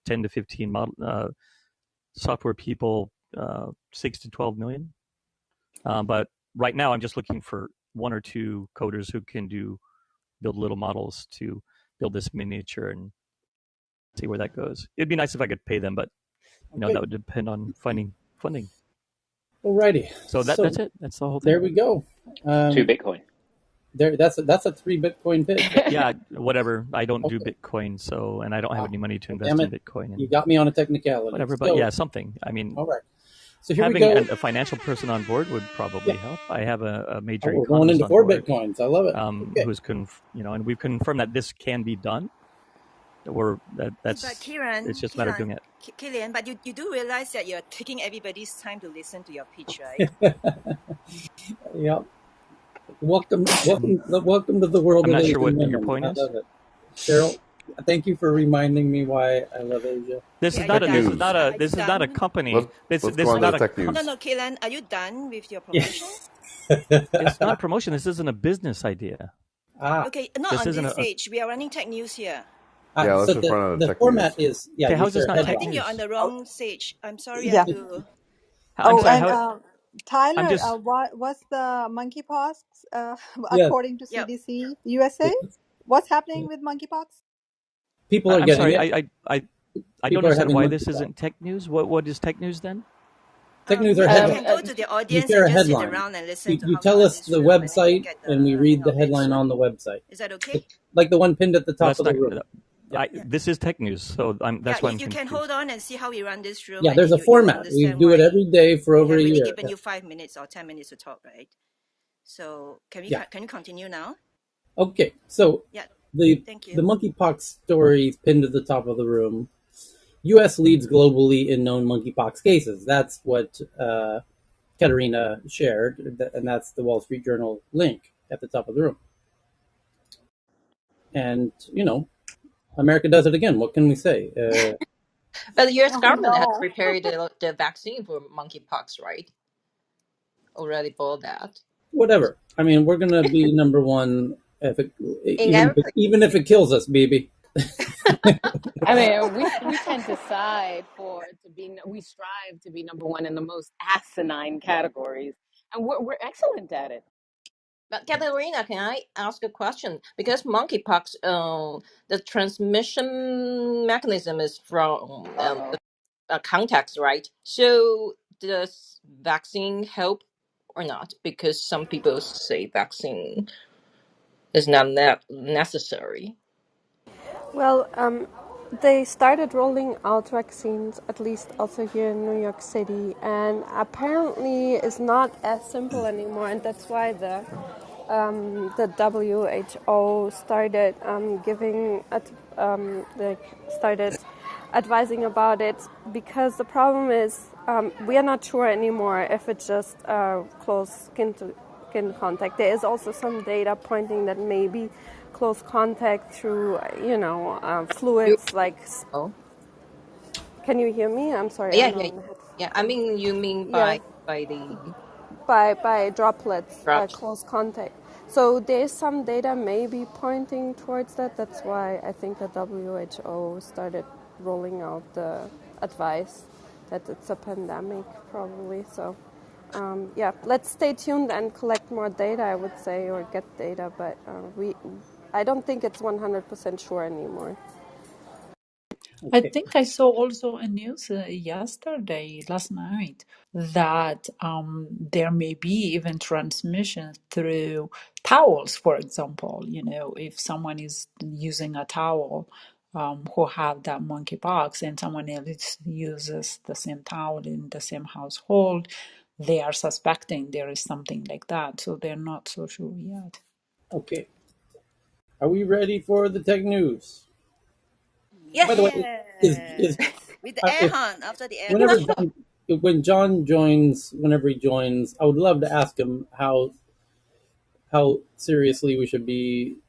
10 to 15 software people, 6 to 12 million. But right now, I'm just looking for one or two coders who can build little models to build this miniature and see where that goes. It'd be nice if I could pay them, but that would depend on finding funding. Alrighty. So that's it. That's the whole thing. There we go. 2 Bitcoin. That's a 3 Bitcoin pitch. Yeah, whatever. I don't do Bitcoin, and I don't have any money to invest in Bitcoin. And you got me on a technicality. Whatever, but yeah, something. I mean, all right. So here having we go. a financial person on board would probably help. I have a major we're going into 4 Bitcoins. I love it. Who's and we've confirmed that this can be done. That's Kieran, it's just a matter of doing it. Killian, but you do realize that you're taking everybody's time to listen to your pitch, right? Yeah. Welcome to the world. I'm not sure what your point is. I love it. Cheryl, thank you for reminding me why I love Asia. This is not a company. This is not a company. No, Killian, are you done with your promotion? It's not a promotion. This isn't a business idea. Okay, not on this stage. We are running tech news here. Yeah, let's so just run the format is okay, how's this not I think you're on the wrong stage. I'm sorry. Yeah. Tyler, just... what's the monkeypox according to CDC USA? What's happening with monkeypox? People are getting sorry, it. I don't understand why this isn't tech news. What is tech news then? Tech news are headlines. You can go to the audience and just sit around and listen to you tell us the website, and we read the headline on the website. Is that okay? Like the one pinned at the top of the room. This is tech news, so that's why I'm you can hold on and see how we run this room. Yeah, there's a format. We do it every day for over a year. We've given you 5 minutes or 10 minutes to talk, right? So can you continue now? Okay, so thank you. The monkeypox story pinned at the top of the room. U.S. leads globally in known monkeypox cases. That's what Katerina shared, and that's the Wall Street Journal link at the top of the room. And, America does it again. What can we say? But the U.S. government has prepared the vaccine for monkeypox, right? Already bought that. Whatever. I mean, we're going to be number one even if it kills us, baby. I mean, we tend to we strive to be number one in the most asinine categories, and we're excellent at it. But Katerina, can I ask a question? Because monkeypox, the transmission mechanism is from contact, right? So does vaccine help or not? Because some people say vaccine is not necessary. Well, they started rolling out vaccines, at least also here in New York City, and apparently it's not as simple anymore, and that's why the WHO started started advising about it, because the problem is we are not sure anymore if it's just close skin-to-skin contact. There is also some data pointing that maybe close contact through, fluids like. Oh. Can you hear me? I'm sorry. Yeah. I mean, you mean by droplets, close contact. So there's some data maybe pointing towards that. That's why I think the WHO started rolling out the advice that it's a pandemic, probably. So, let's stay tuned and collect more data, I would say, or get data. But I don't think it's 100% sure anymore. I think I saw also a news last night, that there may be even transmission through towels, for example. If someone is using a towel who have that monkeypox and someone else uses the same towel in the same household, they are suspecting there is something like that. So they're not so sure yet. Okay. Are we ready for the tech news? Yes. By the way, with the air hunt after the air hunt. When John joins, whenever he joins, I would love to ask him how seriously we should be,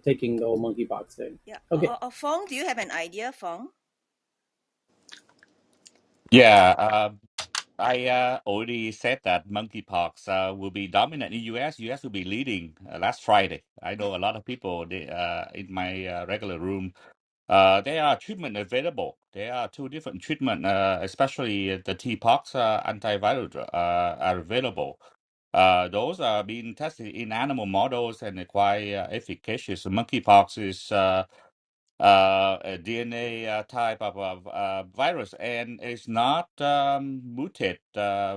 taking the whole monkeypox thing. Yeah. Okay. Fong, do you have an idea, Fong? Yeah. I already said that monkeypox will be dominant in U.S. U.S. will be leading last Friday. I know a lot of people in my regular room there are treatment available. There are two different treatment, especially the TPOXX antiviral are available. Those are being tested in animal models and quite efficacious. Monkeypox is a DNA type of virus, and it's not mutate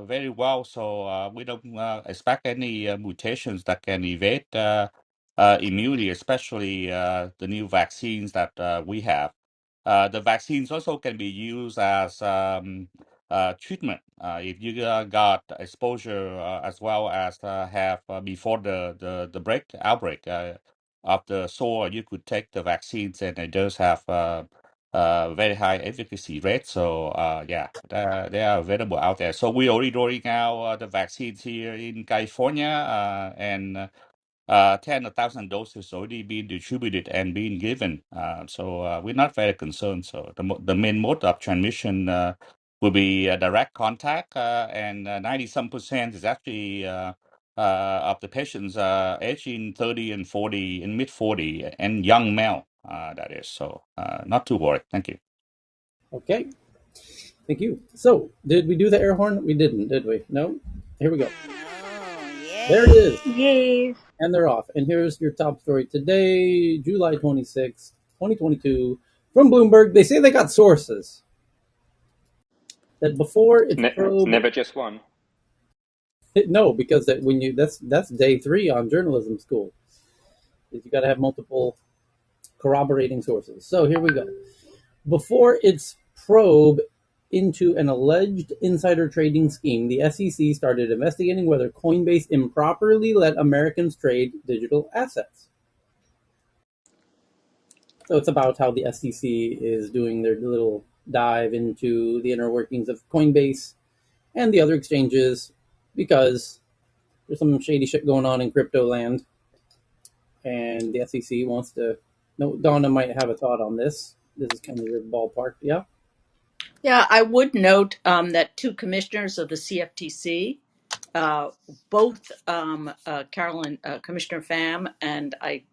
very well, so we don't expect any mutations that can evade immunity, especially the new vaccines that we have. The vaccines also can be used as treatment if you got exposure as well as have before the outbreak of the sore, you could take the vaccines, and it does have very high efficacy rate. So yeah, they are available out there. So we already rolling out the vaccines here in California, and 10,000 doses already being distributed and being given. So we're not very concerned. So the main mode of transmission will be direct contact, and 90% is actually of the patients aging 30 and 40, in mid 40, and young male. That is so not too worried. Thank you. Okay. Thank you. So, did we do the air horn? We didn't, did we? No? Here we go. Oh, There it is. Yay. And they're off. And here's your top story today, July 26th, 2022, from Bloomberg. They say they got sources that before it's probed. Never just one. No, because that's day 3 on journalism school. You got to have multiple corroborating sources. So here we go. Before its probe into an alleged insider trading scheme, the SEC started investigating whether Coinbase improperly let Americans trade digital assets. So it's about how the SEC is doing their little dive into the inner workings of Coinbase and the other exchanges, because there's some shady shit going on in crypto land, and the SEC wants to. No, Donna might have a thought on this. This is kind of your ballpark, yeah. Yeah, I would note that 2 commissioners of the CFTC, both Carolyn, Commissioner Pham, and I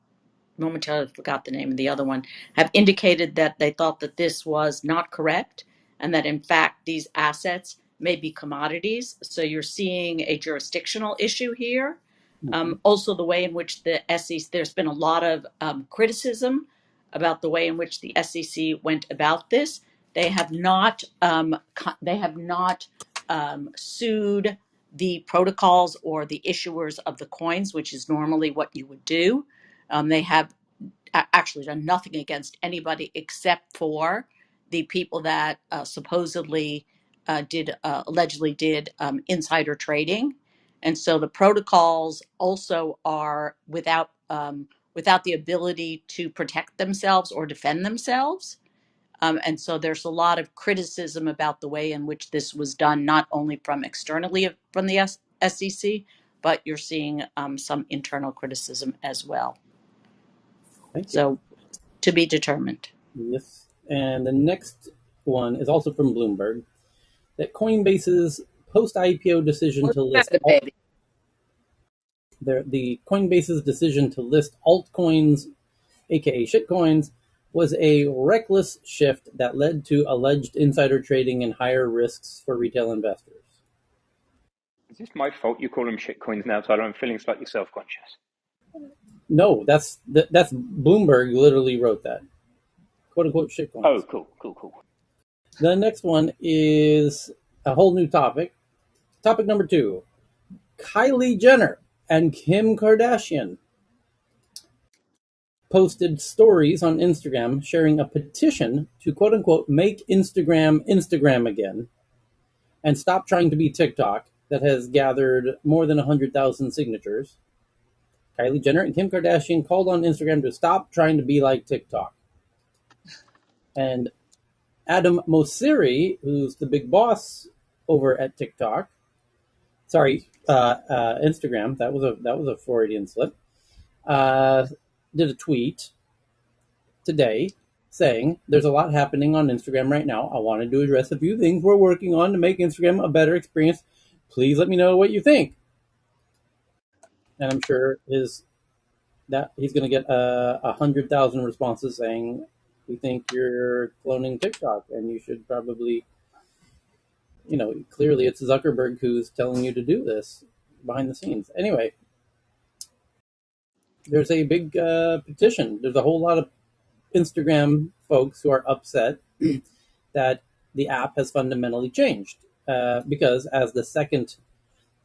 momentarily forgot the name of the other one, have indicated that they thought that this was not correct, and that in fact these assets may be commodities. So you're seeing a jurisdictional issue here. Also, the way in which the SEC, there's been a lot of criticism about the way in which the SEC went about this. They have not. They have not sued the protocols or the issuers of the coins, which is normally what you would do. They have actually done nothing against anybody except for the people that supposedly allegedly did insider trading. And so the protocols also are without the ability to protect themselves or defend themselves. And so there's a lot of criticism about the way in which this was done, not only from externally from the SEC, but you're seeing some internal criticism as well. Thank you. So to be determined. Yes. And the next one is also from Bloomberg, that Coinbase's post-IPO decision to list the Coinbase's decision to list altcoins, aka shitcoins, was a reckless shift that led to alleged insider trading and higher risks for retail investors. Is this my fault you call them shitcoins now, Tyler? I'm feeling slightly self-conscious. No, that's Bloomberg literally wrote that. Quote unquote shitcoins. Oh, cool. The next one is a whole new topic. Topic number 2. Kylie Jenner and Kim Kardashian posted stories on Instagram sharing a petition to quote unquote make Instagram again and stop trying to be TikTok, that has gathered more than 100,000 signatures. Kylie Jenner and Kim Kardashian called on Instagram to stop trying to be like TikTok. And Adam Mosseri, who's the big boss over at TikTok, Instagram, that was a Freudian slip, did a tweet today saying, there's a lot happening on Instagram right now. I wanted to address a few things we're working on to make Instagram a better experience. Please let me know what you think. And I'm sure he's going to get 100,000 responses saying, we think you're cloning TikTok, and you should probably, clearly it's Zuckerberg who's telling you to do this behind the scenes. Anyway, there's a big petition. There's a whole lot of Instagram folks who are upset that the app has fundamentally changed. Because, as the second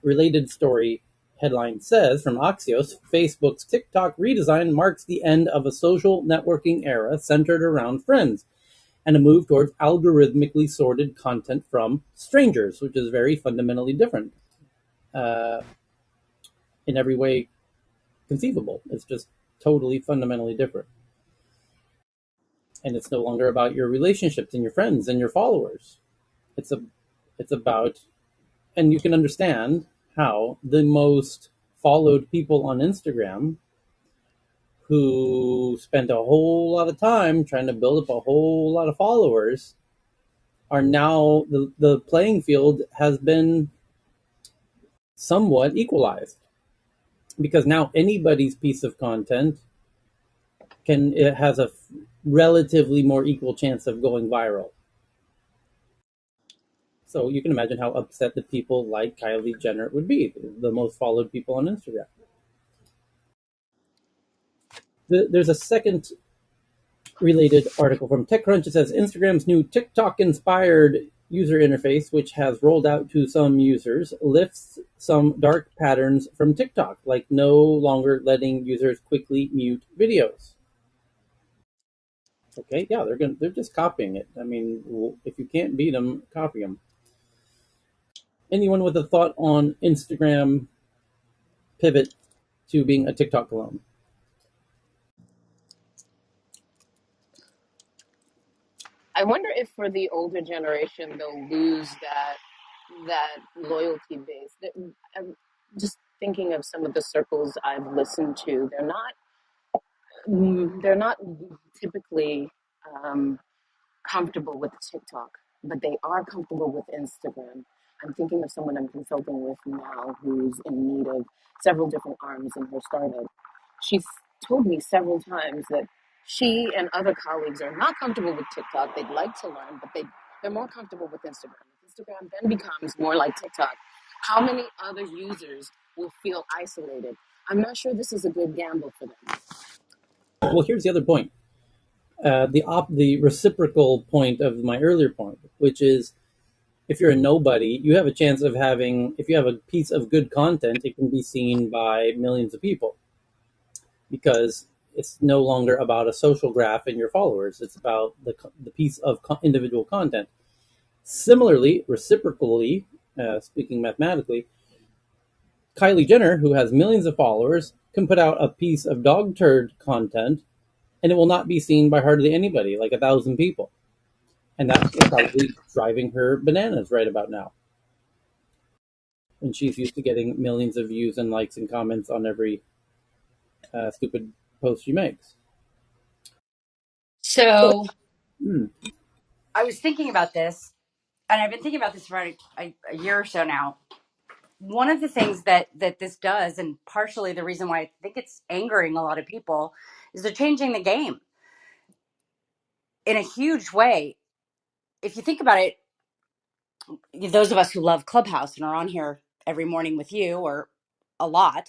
related story headline says from Axios, Facebook's TikTok redesign marks the end of a social networking era centered around friends and a move towards algorithmically sorted content from strangers, which is very fundamentally different in every way conceivable. It's just totally fundamentally different. And it's no longer about your relationships and your friends and your followers. It's about, and you can understand how the most followed people on Instagram who spent a whole lot of time trying to build up a whole lot of followers are now, the playing field has been somewhat equalized, because now anybody's piece of content it has a relatively more equal chance of going viral. So you can imagine how upset the people like Kylie Jenner would be, the most followed people on Instagram. There's a second related article from TechCrunch. It says Instagram's new TikTok-inspired user interface, which has rolled out to some users, lifts some dark patterns from TikTok, like no longer letting users quickly mute videos. Okay, yeah, they're just copying it. I mean, if you can't beat them, copy them. Anyone with a thought on Instagram pivot to being a TikTok clone? I wonder if for the older generation they'll lose that loyalty base. I'm just thinking of some of the circles I've listened to. They're not typically comfortable with TikTok, but they are comfortable with Instagram. I'm thinking of someone I'm consulting with now who's in need of several different arms in her startup. She's told me several times that she and other colleagues are not comfortable with TikTok. They'd like to learn, but they're more comfortable with Instagram. If Instagram then becomes more like TikTok, how many other users will feel isolated? I'm not sure this is a good gamble for them. Well, here's the other point. The reciprocal point of my earlier point, which is, if you're a nobody, you have a chance of if you have a piece of good content, it can be seen by millions of people, because it's no longer about a social graph and your followers. It's about the piece of individual content. Similarly, reciprocally, speaking mathematically, Kylie Jenner, who has millions of followers, can put out a piece of dog turd content and it will not be seen by hardly anybody, like 1,000 people. And that's probably driving her bananas right about now, when she's used to getting millions of views and likes and comments on every stupid post she makes. So I was thinking about this, and I've been thinking about this for a year or so now. One of the things that this does, and partially the reason why I think it's angering a lot of people, is they're changing the game in a huge way. If you think about it, those of us who love Clubhouse and are on here every morning with you, or a lot,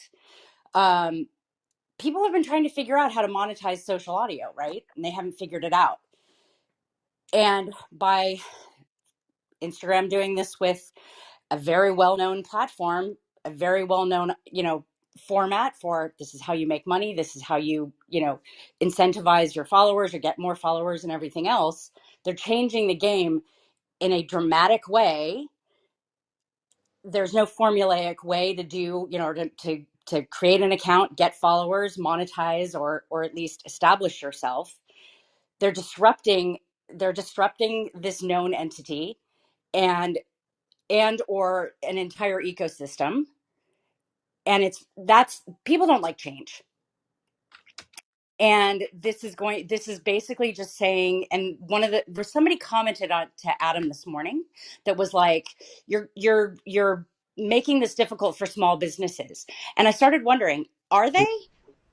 people have been trying to figure out how to monetize social audio, right? And they haven't figured it out. And by Instagram doing this with a very well-known platform, a very well-known, format for, this is how you make money, this is how you, incentivize your followers or get more followers and everything else. They're changing the game in a dramatic way. There's no formulaic way to do, to create an account, get followers, monetize, or at least establish yourself. They're disrupting this known entity and or an entire ecosystem. And that's people don't like change. And this is basically just saying, and there's somebody commented on to Adam this morning that was like, you're making this difficult for small businesses. And I started wondering, are they?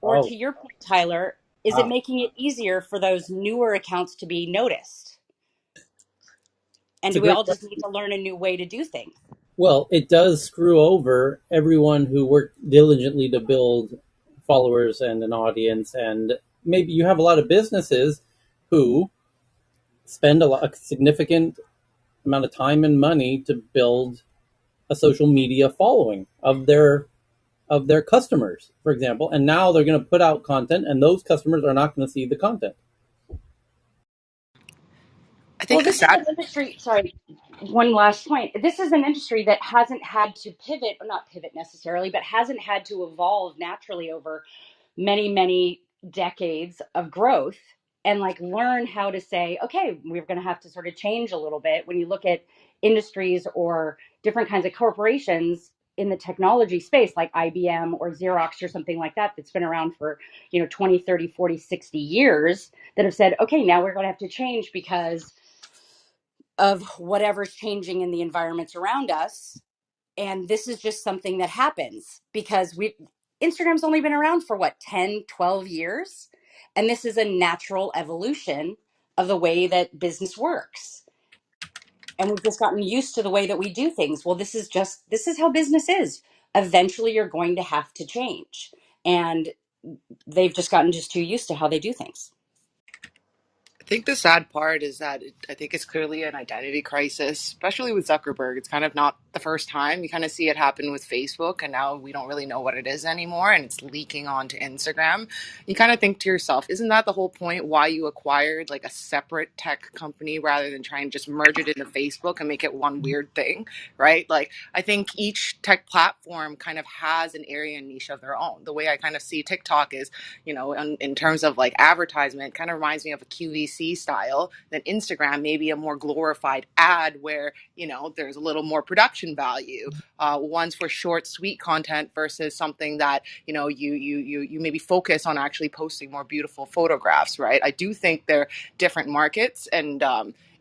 Or to your point, Tyler, Is it making it easier for those newer accounts to be noticed? And It's a do we great all just question. need to learn a new way to do things? Well, it does screw over everyone who worked diligently to build followers and an audience. And maybe you have a lot of businesses who spend a significant amount of time and money to build a social media following of their customers, for example, and now they're going to put out content, and those customers are not going to see the content. I Well, think the this is sad an industry, sorry, one last point. This is an industry that hasn't had to pivot, or not pivot necessarily, but hasn't had to evolve naturally over many, many decades of growth and like learn how to say, okay, we're going to have to sort of change a little bit. When you look at industries or different kinds of corporations in the technology space, like IBM or Xerox or something like that, that's been around for, 20, 30, 40, 60 years, that have said, okay, now we're going to have to change because of whatever's changing in the environments around us. And this is just something that happens because Instagram's only been around for what, 10, 12 years, and this is a natural evolution of the way that business works, and we've just gotten used to the way that we do things. Well, this is how business is. Eventually you're going to have to change, and they've just gotten just too used to how they do things. I think the sad part is that I think it's clearly an identity crisis, especially with Zuckerberg. It's kind of not the first time. You kind of see it happen with Facebook, and now we don't really know what it is anymore, and it's leaking onto Instagram. You kind of think to yourself, isn't that the whole point why you acquired like a separate tech company rather than try and just merge it into Facebook and make it one weird thing, right? Like, I think each tech platform kind of has an area and niche of their own. The way I kind of see TikTok is, in terms of like advertisement, kind of reminds me of a QVC style. Then Instagram, maybe a more glorified ad where, there's a little more production value. One's for short, sweet content versus something that, you maybe focus on actually posting more beautiful photographs, right? I do think they're different markets, and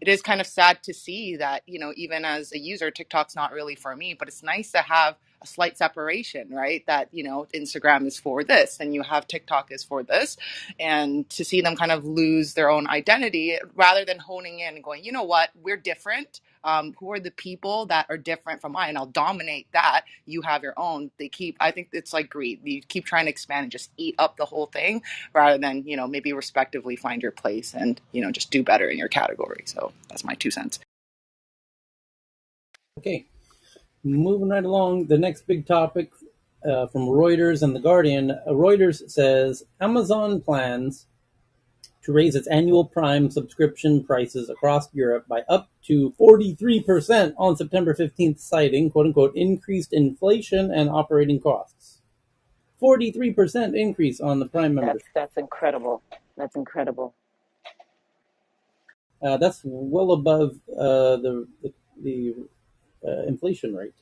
it is kind of sad to see that, even as a user, TikTok's not really for me, but it's nice to have a slight separation, right? That, Instagram is for this and you have TikTok is for this. And to see them kind of lose their own identity rather than honing in and going, you know what, we're different. Who are the people that are different from mine? I'll dominate that. You have your own. I think it's like greed. You keep trying to expand and just eat up the whole thing rather than, maybe respectively find your place and, just do better in your category. So that's my 2 cents. Okay, moving right along, the next big topic from Reuters and The Guardian. Reuters says Amazon plans to raise its annual Prime subscription prices across Europe by up to 43% on September 15th, citing, quote-unquote, increased inflation and operating costs. 43% increase on the Prime membership. That's incredible. That's incredible. That's well above the inflation rate.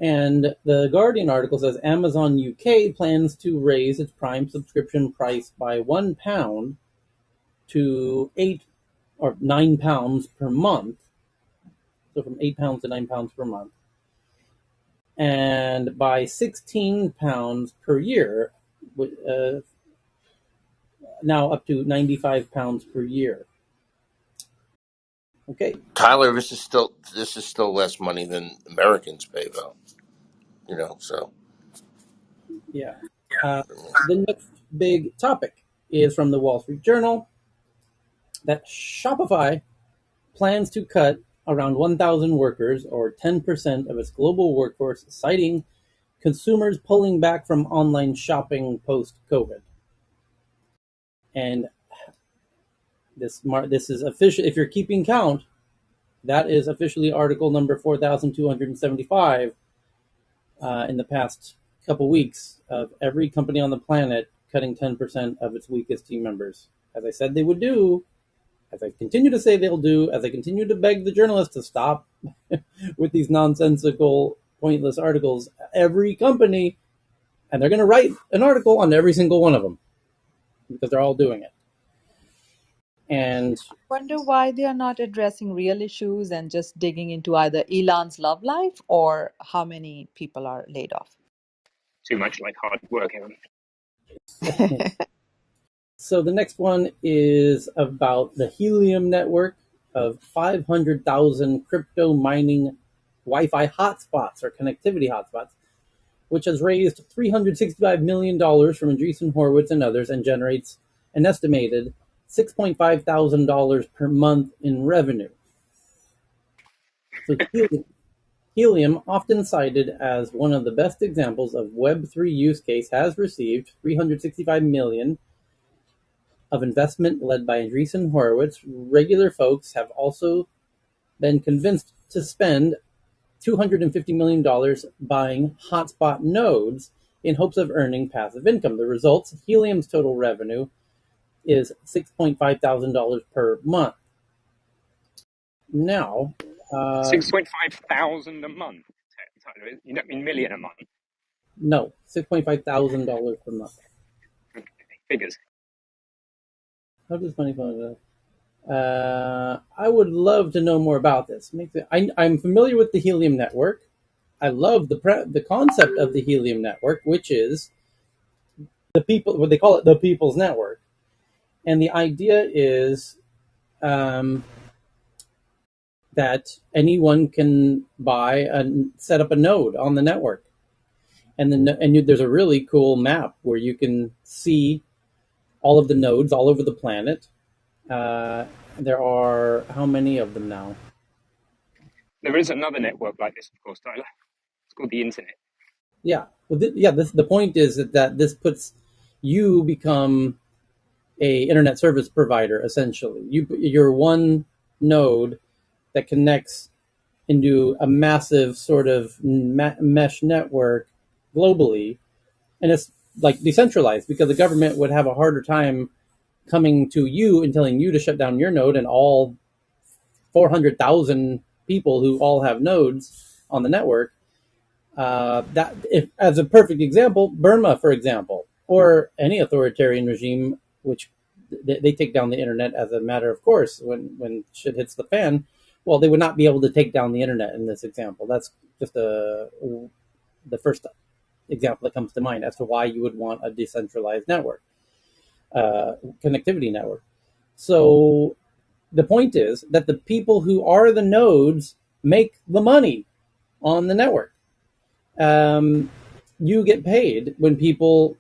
And the Guardian article says Amazon UK plans to raise its Prime subscription price by £1 to £8 or £9 per month. So from £8 to £9 per month. And by £16 per year, now up to £95 per year. Okay. Tyler, this is still less money than Americans pay, though. So Yeah. The next big topic is from the Wall Street Journal that Shopify plans to cut around 1,000 workers, or 10% of its global workforce, citing consumers pulling back from online shopping post-COVID. And this is official. If you're keeping count, that is officially article number 4,275 in the past couple weeks of every company on the planet cutting 10% of its weakest team members. As I said they would do, as I continue to say they'll do, as I continue to beg the journalists to stop with these nonsensical, pointless articles, every company, and they're going to write an article on every single one of them because they're all doing it. And I wonder why they are not addressing real issues and just digging into either Elon's love life or how many people are laid off. Too much like hard work, Aaron. So the next one is about the Helium network of 500,000 crypto mining Wi-Fi hotspots or connectivity hotspots, which has raised $365 million from Andreessen Horowitz and others and generates an estimated $6.5 thousand per month in revenue. So Helium, often cited as one of the best examples of Web3 use case, has received $365 million of investment led by Andreessen Horowitz. Regular folks have also been convinced to spend $250 million buying hotspot nodes in hopes of earning passive income. The results, Helium's total revenue is $6.5 thousand per month. Now, 6.5 thousand a month. You don't mean million a month. no, $6.5 thousand per month. Figures. How does money find I would love to know more about this. I'm familiar with the Helium network. I love the concept of the Helium network, which is the people, what they call it, the people's network. And the idea is that anyone can buy and set up a node on the network. And then there's a really cool map where you can see all of the nodes all over the planet. There are how many of them now? There is another network like this, of course, Tyler. It's called the internet. Yeah, well, the point is that this puts you become a internet service provider essentially. You're one node that connects into a massive sort of mesh network globally, and it's like decentralized because the government would have a harder time coming to you and telling you to shut down your node, and all 400,000 people who all have nodes on the network. That, if, as a perfect example, Burma, for example, or any authoritarian regime, which they take down the internet as a matter of course when shit hits the fan. Well, they would not be able to take down the internet in this example. That's just the first example that comes to mind as to why you would want a decentralized network, connectivity network. So the point is that the people who are the nodes make the money on the network. You get paid when people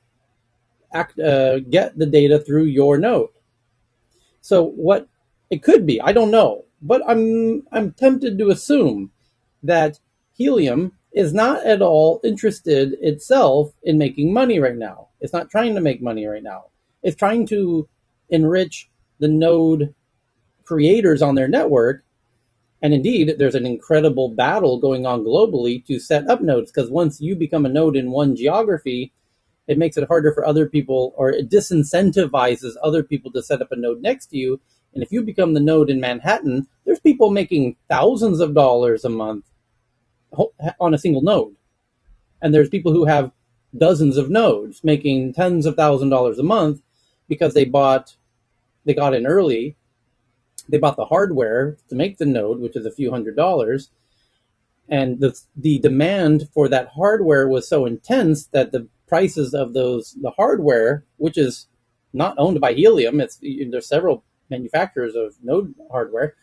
get the data through your node. So what it could be, I don't know, but I'm tempted to assume that Helium is not at all interested itself in making money right now. It's not trying to make money right now. It's trying to enrich the node creators on their network. And indeed, there's an incredible battle going on globally to set up nodes, because once you become a node in one geography, it makes it harder for other people, or it disincentivizes other people to set up a node next to you. And if you become the node in Manhattan, there's people making thousands of dollars a month on a single node. And there's people who have dozens of nodes making tens of $1,000s a month because they got in early. They bought the hardware to make the node, which is a few $100s. And the demand for that hardware was so intense that the prices of the hardware, which is not owned by Helium, there's several manufacturers of node hardware,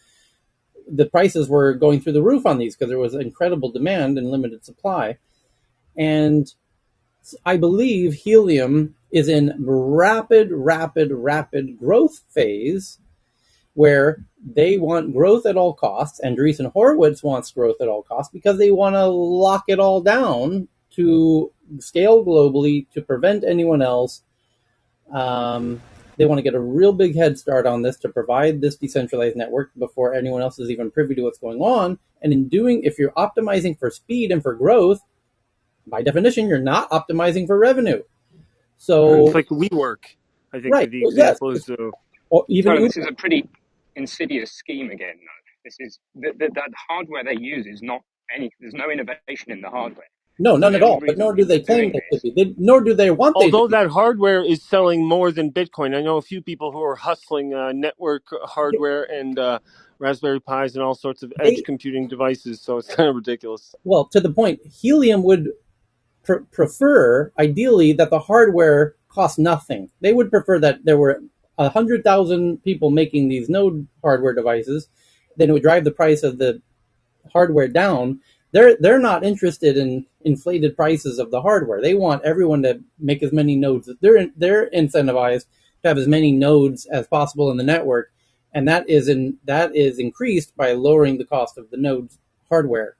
the prices were going through the roof on these because there was incredible demand and limited supply. And I believe Helium is in rapid growth phase, where they want growth at all costs. Andreessen Horowitz wants growth at all costs because they want to lock it all down to scale globally to prevent anyone else. They want to get a real big head start on this to provide this decentralized network before anyone else is even privy to what's going on. And in doing, if you're optimizing for speed and for growth, by definition, you're not optimizing for revenue. So it's like WeWork, I think, right, the yes, example is. or even Tyler, Uber. this is a pretty insidious scheme again, though. This is that hardware they use is not any. There's no innovation in the hardware. No, So none the at only all. But reason nor do people they are claim doing they could this, be. Nor do they want they to Although be. that hardware is selling more than Bitcoin, I know a few people who are hustling network hardware and Raspberry Pis and all sorts of edge They computing devices. So it's kind of ridiculous. well, to the point, Helium would prefer, ideally, that the hardware cost nothing. They would prefer that there were 100,000 people making these node hardware devices, then it would drive the price of the hardware down. They're not interested in inflated prices of the hardware. They want everyone to make as many nodes. They're incentivized to have as many nodes as possible in the network, and that is increased by lowering the cost of the nodes hardware.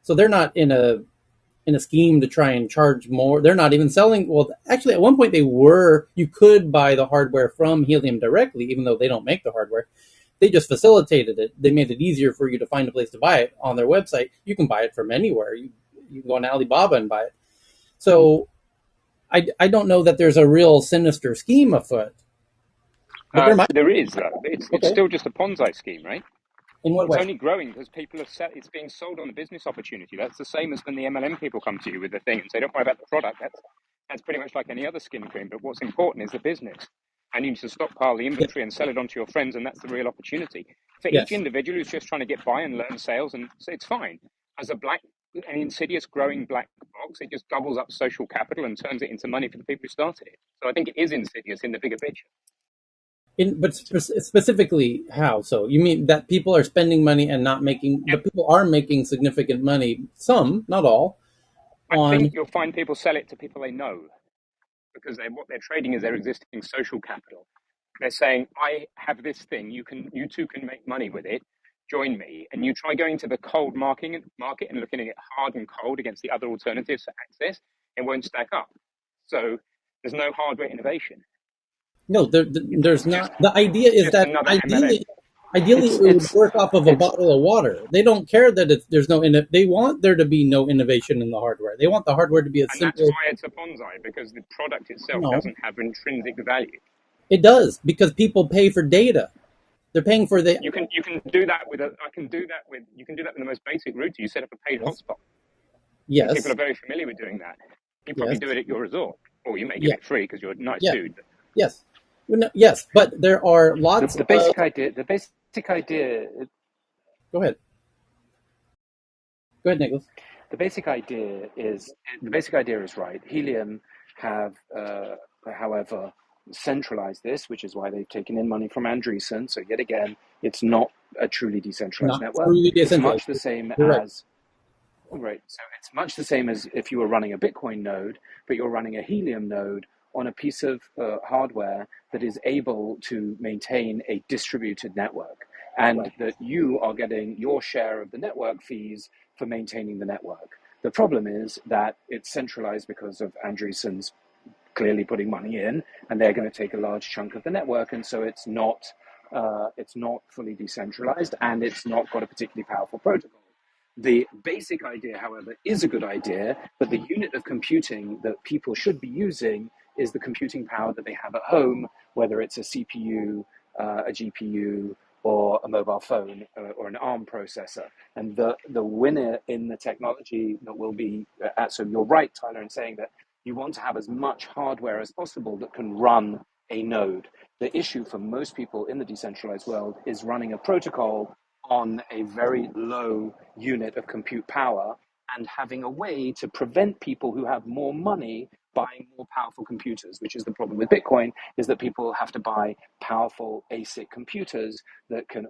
So they're not in a scheme to try and charge more. They're not even selling. Well, actually, at one point they were. You could buy the hardware from Helium directly, even though they don't make the hardware. They just facilitated it. They made it easier for you to find a place to buy it on their website. You can buy it from anywhere. You can go on Alibaba and buy it. So I don't know that there's a real sinister scheme afoot, but there might. There is, though. It's Okay, still just a Ponzi scheme, right? in what It's way? only growing because people have set. It's being sold on a business opportunity. That's the same as when the MLM people come to you with the thing and say, "Don't worry about the product." That's pretty much like any other skin cream. But what's important is the business, and you need to stockpile the Yes. inventory and sell it on to your friends, and that's the real opportunity for each Yes. individual who's just trying to get by and learn sales. And so it's fine. As an insidious growing black box, it just gobbles up social capital and turns it into money for the people who started it. So I think it is insidious in the bigger picture. But specifically, how? So you mean that people are spending money and not making, Yep. but people are making significant money, some, not all, I think on. you'll find people sell it to people they know because what they're trading is their existing social capital. They're saying, I have this thing, you too can make money with it, join me. And you try going to the cold market and looking at it hard and cold against the other alternatives for access, it won't stack up. So there's no hardware innovation. No, there's not. The idea It's is just that another MLM. ideally It's it would it's work off of a it's bottle of water. They don't care that there's no. They want there to be no innovation in the hardware. They want the hardware to be as And that's simple. why it's a bonsai, because the product itself No, doesn't have intrinsic value. it does because people pay for data. They're paying for the. You can do that with you can do that with the most basic router. You set up a paid Yes, hotspot. And people yes, are very familiar with doing that. You probably yes, do it at your resort, or you may give yeah, it free because you're a nice yeah, dude. yes. Well, no, yes, but there are lots The of. basic idea, the basic idea, Go ahead. Go ahead, Nicholas. the basic idea is the basic idea is right. Helium have, however, centralized this, which is why they've taken in money from Andreessen. So yet again, it's not a truly decentralized Not network. truly It's decentralized. much the same You're right. as Right. So it's much the same as if you were running a Bitcoin node, but you're running a Helium node on a piece of hardware that is able to maintain a distributed network, and Right. that you are getting your share of the network fees for maintaining the network. The problem is that it's centralized because of Andreessen's clearly putting money in, and they're going to take a large chunk of the network, and so it's not fully decentralized, and it's not got a particularly powerful protocol. The basic idea, however, is a good idea, but the unit of computing that people should be using is the computing power that they have at home, whether it's a CPU, a GPU, or a mobile phone, or an ARM processor. And the winner in the technology that will be, so you're right, Tyler, in saying that you want to have as much hardware as possible that can run a node. The issue for most people in the decentralized world is running a protocol on a very low unit of compute power and having a way to prevent people who have more money buying more powerful computers, which is the problem with Bitcoin, is that people have to buy powerful ASIC computers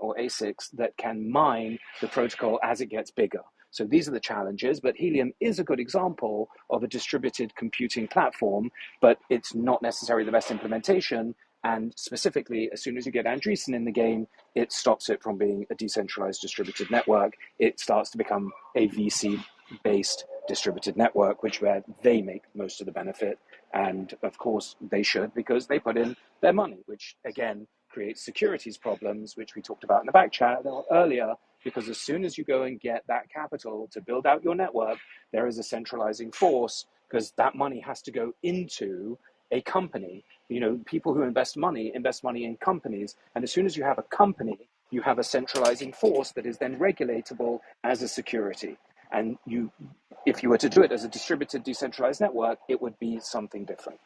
or ASICs that can mine the protocol as it gets bigger. So these are the challenges, but Helium is a good example of a distributed computing platform, but it's not necessarily the best implementation. And specifically, as soon as you get Andreessen in the game, it stops it from being a decentralized distributed network. It starts to become a VC based distributed network, which where they make most of the benefit. And of course, they should because they put in their money, which again creates securities problems, which we talked about in the back chat earlier. Because as soon as you go and get that capital to build out your network, there is a centralizing force because that money has to go into a company. You know, people who invest money in companies. And as soon as you have a company, you have a centralizing force that is then regulatable as a security. And if you were to do it as a distributed, decentralized network, it would be something different.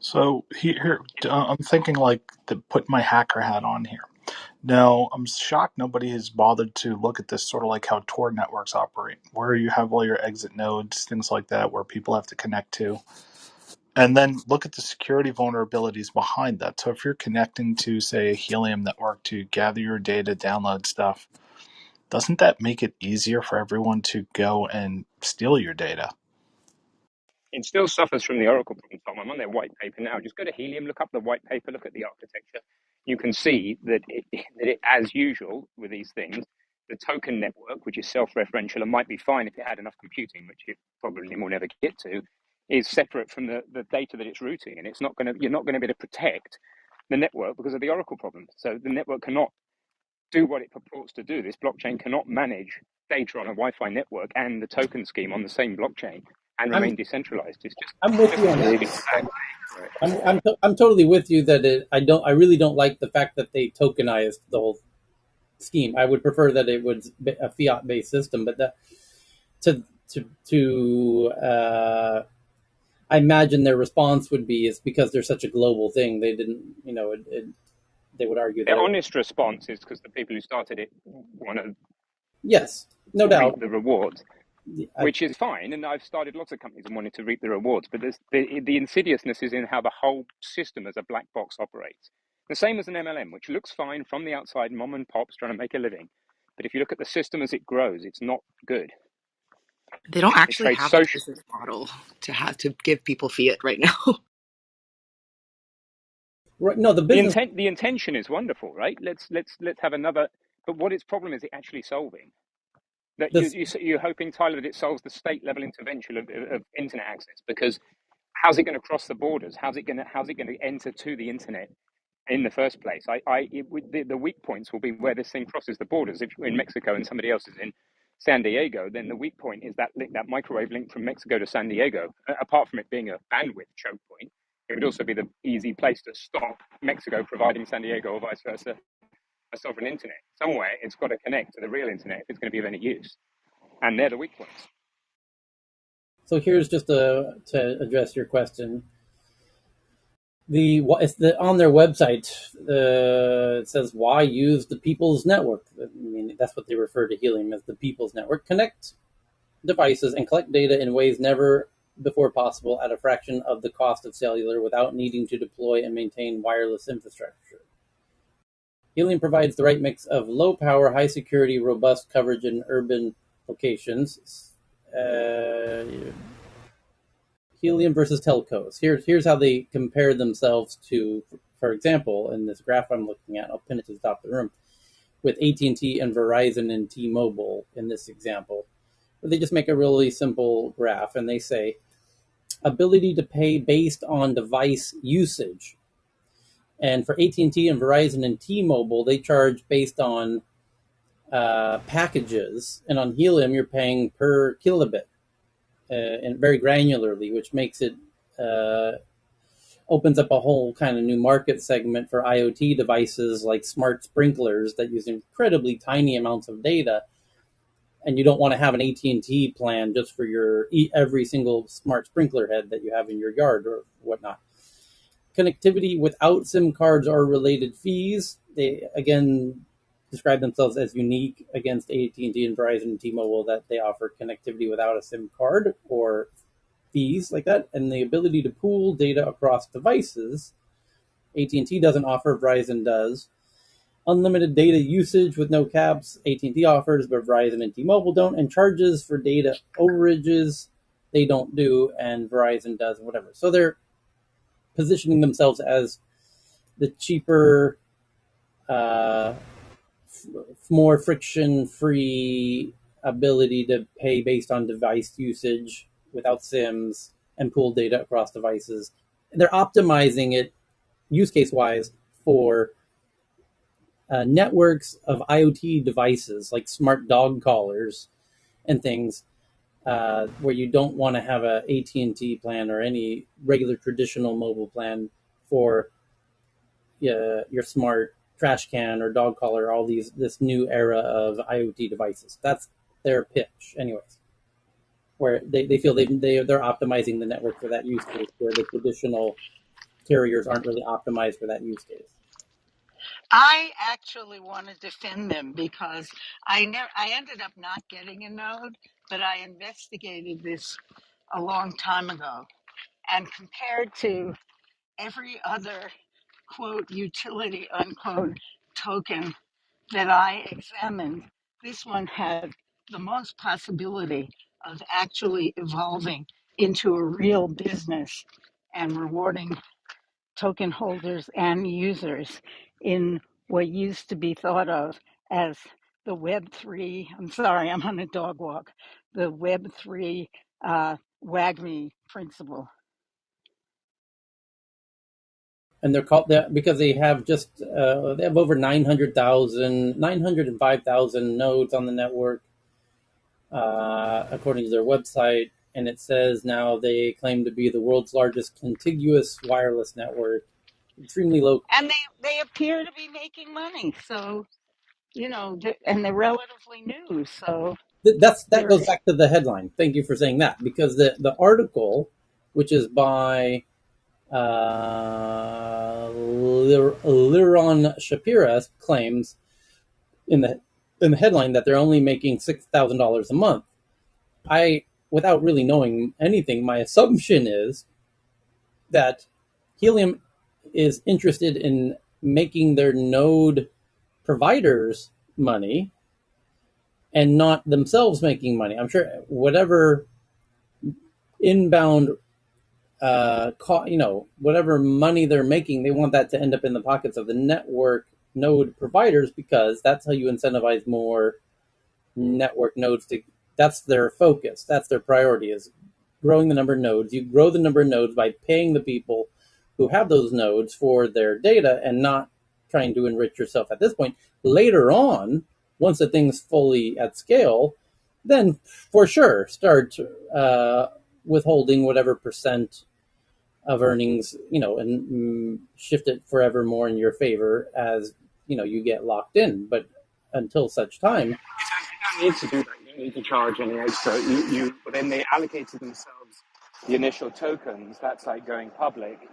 So here, I'm thinking like to put my hacker hat on here. Now, I'm shocked nobody has bothered to look at this sort of like how Tor networks operate, where you have all your exit nodes, things like that, where people have to connect to. And then look at the security vulnerabilities behind that. So if you're connecting to, say, a Helium network to gather your data, download stuff, doesn't that make it easier for everyone to go and steal your data? It still suffers from the Oracle problem, Tom. I'm on their white paper now. Just go to Helium, look up the white paper, look at the architecture. You can see that as usual with these things, the token network, which is self-referential and might be fine if it had enough computing, which it probably will never get to, is separate from the data that it's routing, and you're not going to be able to protect the network because of the Oracle problem. So the network cannot do what it purports to do. This blockchain cannot manage data on a Wi-Fi network and the token scheme on the same blockchain and I'm remain decentralized. I'm with Just you a on that. really bad way. Right. I'm totally with you that I really don't like the fact that they tokenized the whole scheme. I would prefer that it was a fiat based system, but that to I imagine their response would be is because they're such a global thing. They didn't, they would argue that Their it. honest response is because the people who started it want to Yes, no reap doubt. the rewards, I, which is fine. And I've started lots of companies and wanted to reap the rewards, but the insidiousness is in how the whole system as a black box operates. The same as an MLM, which looks fine from the outside, mom and pops trying to make a living. But if you look at the system as it grows, it's not good. They don't It actually trades have a social. business model to have to give people fiat right now. right, no, the The business. intent, the intention is wonderful, right? Let's have another. But what its problem is, it actually solving. That This you're hoping, Tyler, that it solves the state level intervention of internet access, because how's it going to cross the borders? How's it going to enter to the internet in the first place? The weak points will be where this thing crosses the borders. If you're in Mexico and somebody else is in San Diego, then the weak point is that link, that microwave link from Mexico to San Diego. Apart from it being a bandwidth choke point, it would also be the easy place to stop Mexico providing San Diego or vice versa a sovereign internet. Somewhere it's got to connect to the real internet if it's going to be of any use, and they're the weak points. so here's just to address your question. On their website. It says why use the People's Network. I mean that's what they refer to Helium as, the People's Network. Connect devices and collect data in ways never before possible at a fraction of the cost of cellular without needing to deploy and maintain wireless infrastructure. Helium provides the right mix of low power, high security, robust coverage in urban locations. Helium versus telcos. Here's how they compare themselves to, for example, in this graph I'm looking at. I'll pin it to the top of the room with AT&T and Verizon and T-Mobile in this example. They just make a really simple graph and they say ability to pay based on device usage. And for AT&T and Verizon and T-Mobile, they charge based on packages, and on Helium, you're paying per kilobit and very granularly, which makes it opens up a whole kind of new market segment for IoT devices like smart sprinklers that use incredibly tiny amounts of data. And you don't want to have an AT&T plan just for your every single smart sprinkler head that you have in your yard or whatnot. Connectivity without SIM cards or related fees. They again describe themselves as unique against AT&T and Verizon and T-Mobile, that they offer connectivity without a SIM card or fees like that, and the ability to pool data across devices. AT&T doesn't offer, Verizon does. Unlimited data usage with no caps, AT&T offers, but Verizon and T-Mobile don't. And charges for data overages, they don't do, and Verizon does, whatever. So they're positioning themselves as the cheaper, uh, more friction-free ability to pay based on device usage without SIMs and pool data across devices. They're optimizing it use case wise for networks of IoT devices like smart dog collars and things, where you don't want to have a AT&T plan or any regular traditional mobile plan for your smart trash can or dog collar, all this new era of IoT devices. That's their pitch, anyways. Where they feel they're optimizing the network for that use case, where the traditional carriers aren't really optimized for that use case. I actually want to defend them because I ended up not getting a node, but I investigated this a long time ago. And compared to every other quote utility unquote token that I examined, this one had the most possibility of actually evolving into a real business and rewarding token holders and users in what used to be thought of as the Web3. I'm sorry, I'm on a dog walk. The Web3 WAGMI principle. And they're called that because they have they have over 905,000 nodes on the network, according to their website. And it says now they claim to be the world's largest contiguous wireless network, extremely low. And they appear to be making money. So, and they're relatively new. So That they're, goes back to the headline. Thank you for saying that, because the article, which is by Liron Shapira, claims in the headline that they're only making $6,000 a month. Without really knowing anything, my assumption is that Helium is interested in making their node providers money and not themselves making money. I'm sure whatever inbound, whatever money they're making, they want that to end up in the pockets of the network node providers, because that's how you incentivize more network nodes to. That's their focus. That's their priority, is growing the number of nodes. You grow the number of nodes by paying the people who have those nodes for their data and not trying to enrich yourself at this point. Later on, once the thing's fully at scale, then for sure start withholding whatever percent of earnings, and shift it forever more in your favor as you get locked in. But until such time, You don't need to do that. You don't need to charge any extra. But then they allocated themselves the initial tokens. That's like going public,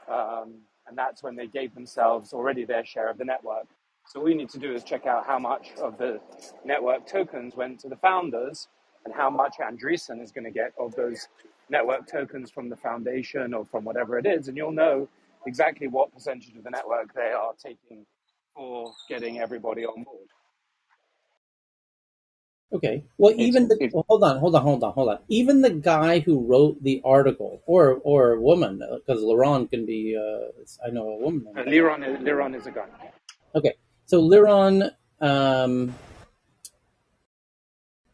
and that's when they gave themselves already their share of the network. So all you need to do is check out how much of the network tokens went to the founders, and how much Andreessen is going to get of those network tokens from the foundation or from whatever it is, and you'll know exactly what percentage of the network they are taking for getting everybody on board. okay. Well, It's hold on. Even the guy who wrote the article, or a woman, because Laurent can be. I know a woman. Liron is a guy. Okay, so Liron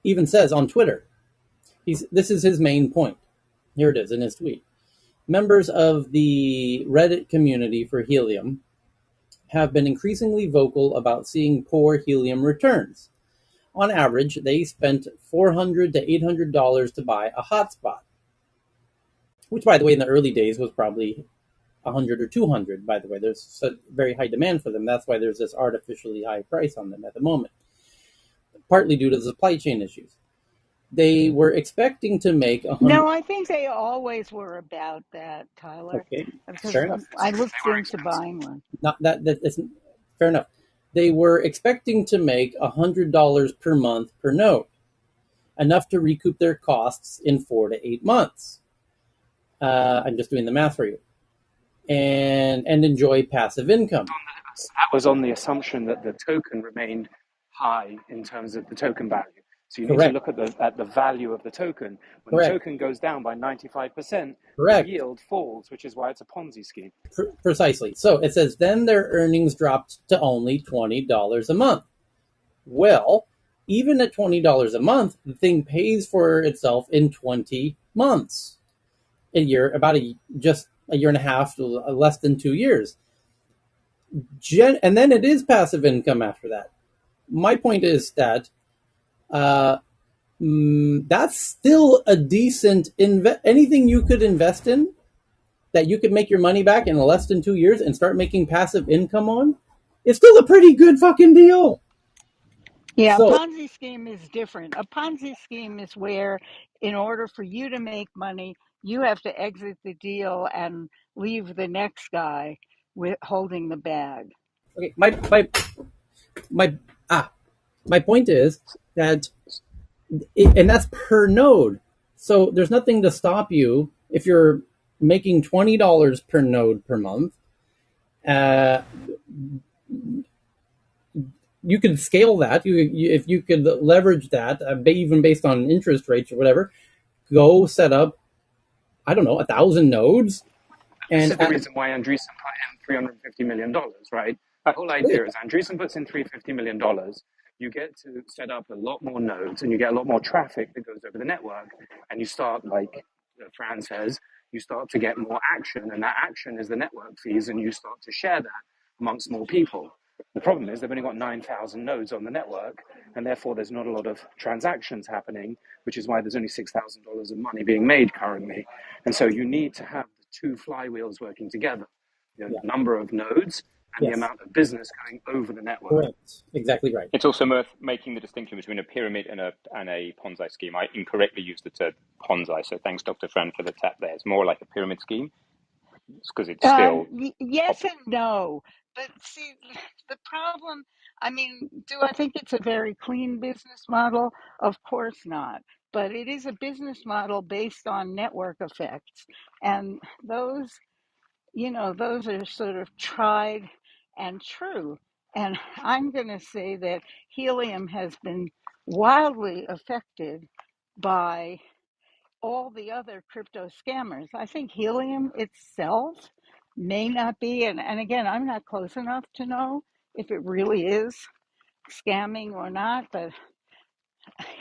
even says on Twitter, this is his main point. Here it is in his tweet. Members of the Reddit community for Helium have been increasingly vocal about seeing poor Helium returns. On average, they spent $400 to $800 to buy a hotspot, which, by the way, in the early days was probably 100 or 200. By the way, there's such very high demand for them. That's why there's this artificially high price on them at the moment, partly due to the supply chain issues. They were expecting to make 100. no, I think they always were about that, Tyler, Okay, because fair enough. I looked into buying one. Not that isn't fair enough. They were expecting to make $100 per month per node, enough to recoup their costs in 4 to 8 months. I'm just doing the math for you, and enjoy passive income. That was on the assumption that the token remained high in terms of the token value. So you need to Correct. look at the value of the token. When the Correct. token goes down by 95%, the Correct. yield falls, which is why it's a Ponzi scheme. Precisely. So it says then their earnings dropped to only $20 a month. Well, even at $20 a month, the thing pays for itself in 20 months. Just a year and a half, less than 2 years. And then it is passive income after that. My point is that that's still a decent anything you could invest in that you could make your money back in less than 2 years and start making passive income on. It's still a pretty good fucking deal. Yeah, a So Ponzi scheme is different. A Ponzi scheme is where, in order for you to make money, you have to exit the deal and leave the next guy with holding the bag. okay, my my point is that and that's per node. So there's nothing to stop you if you're making $20 per node per month. You could scale that. If you could leverage that, even based on interest rates or whatever, go set up, I don't know, 1,000 nodes. This And is the reason why Andreessen put in $350 million, right? The whole idea is Andreessen puts in $350 million. You get to set up a lot more nodes and you get a lot more traffic that goes over the network. And you start, like Fran says, you start to get more action. And that action is the network fees. And you start to share that amongst more people. The problem is they've only got 9,000 nodes on the network, and therefore there's not a lot of transactions happening, which is why there's only $6,000 of money being made currently. And so you need to have the two flywheels working together, the number of nodes and the amount of business going over the network. Correct. Exactly right. It's also worth making the distinction between a pyramid and a Ponzi scheme. I incorrectly used the term Ponzi, so thanks, Dr. Fran, for the tap there. It's more like a pyramid scheme because it's still... Yes and no. But see, the problem, I mean, do I think it's a very clean business model? Of course not. But it is a business model based on network effects. And those, those are sort of tried and true. And I'm going to say that helium has been wildly affected by all the other crypto scammers. I think helium itself may not be, and again, I'm not close enough to know if it really is scamming or not, but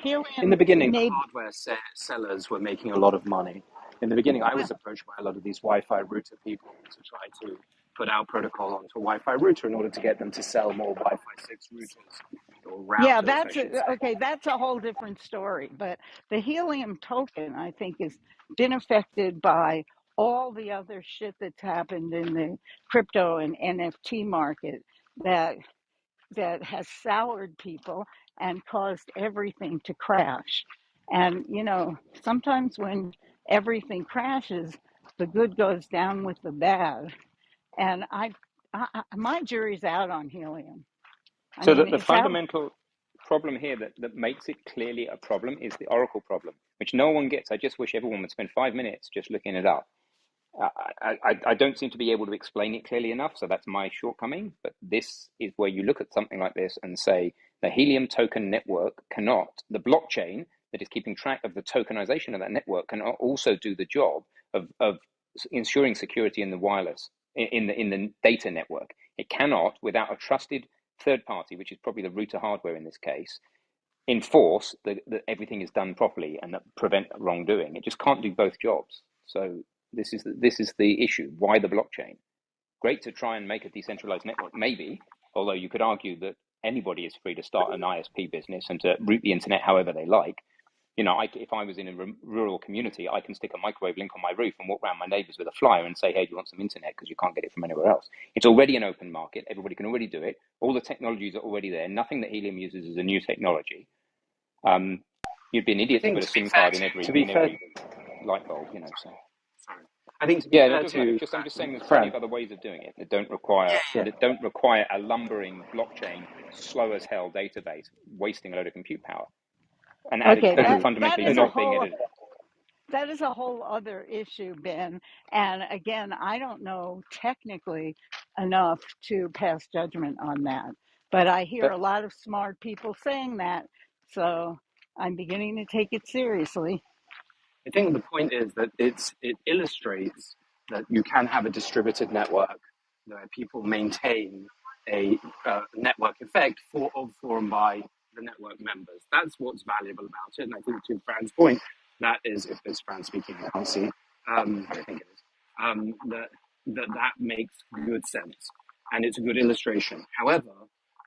In the helium beginning, may, hardware sellers were making a lot of money. In the beginning, I was well, approached by a lot of these Wi-Fi router people to try to put our protocol onto a Wi-Fi router in order to get them to sell more Wi-Fi 6 routers, or yeah, routers, I should say. okay, that's a whole different story. But the helium token, I think, has been affected by all the other shit that's happened in the crypto and NFT market that has soured people and caused everything to crash. And, sometimes when everything crashes, the good goes down with the bad. And my jury's out on helium. I So mean, the it's out. fundamental problem here that makes it clearly a problem is the Oracle problem, which no one gets. I just wish everyone would spend 5 minutes just looking it up. I don't seem to be able to explain it clearly enough, so that's my shortcoming. But this is where you look at something like this and say the Helium token network cannot, the blockchain that is keeping track of the tokenization of that network cannot also do the job of ensuring security in the wireless, in the data network. It cannot, without a trusted third party, which is probably the router hardware in this case, enforce that everything is done properly and that prevent wrongdoing. It just can't do both jobs. So this is the issue. Why the blockchain? Great to try and make a decentralized network, maybe. Although you could argue that anybody is free to start an ISP business and to route the internet however they like. If I was in a rural community, I can stick a microwave link on my roof and walk around my neighbors with a flyer and say, hey, do you want some internet? Because you can't get it from anywhere else. It's already an open market. Everybody can already do it. All the technologies are already there. Nothing that Helium uses is a new technology. You'd be an I idiot to think put a to be SIM fair card in to every be fair, light bulb, So sorry. I think to be yeah, that fair doesn't matter. to I'm just saying there's plenty Fran. of other ways of doing it that don't require a lumbering blockchain, slow as hell database, wasting a load of compute power, and Okay, and that fundamentally is a not being whole edited. that is a whole other issue, Ben. And again, I don't know technically enough to pass judgment on that. But I hear But a lot of smart people saying that. So I'm beginning to take it seriously. I think the point is that it illustrates that you can have a distributed network where people maintain a network effect for and by the network members. That's what's valuable about it. And I think to Fran's point, that is, if it's Fran speaking, I can't see, I think it is, that makes good sense. And it's a good illustration. However,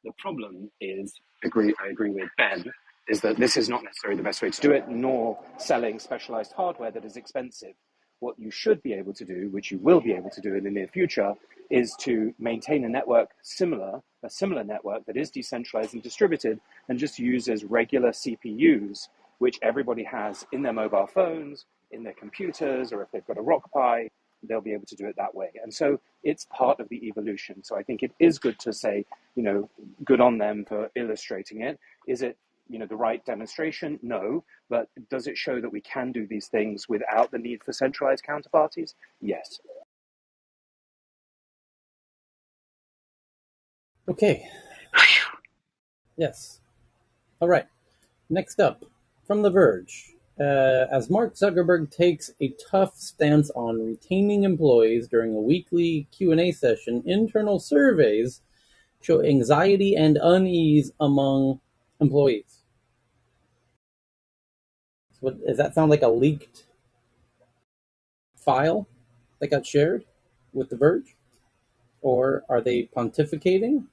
the problem is, I agree with Ben, is that this is not necessarily the best way to do it, nor selling specialized hardware that is expensive. What you should be able to do, which you will be able to do in the near future, is to maintain a similar network that is decentralized and distributed, and just uses regular CPUs, which everybody has in their mobile phones, in their computers, or if they've got a Rock Pi, they'll be able to do it that way. And so it's part of the evolution. So I think it is good to say, good on them for illustrating it. Is it the right demonstration? No. But does it show that we can do these things without the need for centralized counterparties? Yes. Okay. Yes. All right. Next up, from The Verge. As Mark Zuckerberg takes a tough stance on retaining employees during a weekly Q&A session, internal surveys show anxiety and unease among employees. So does that sound like a leaked file that got shared with The Verge? Or are they pontificating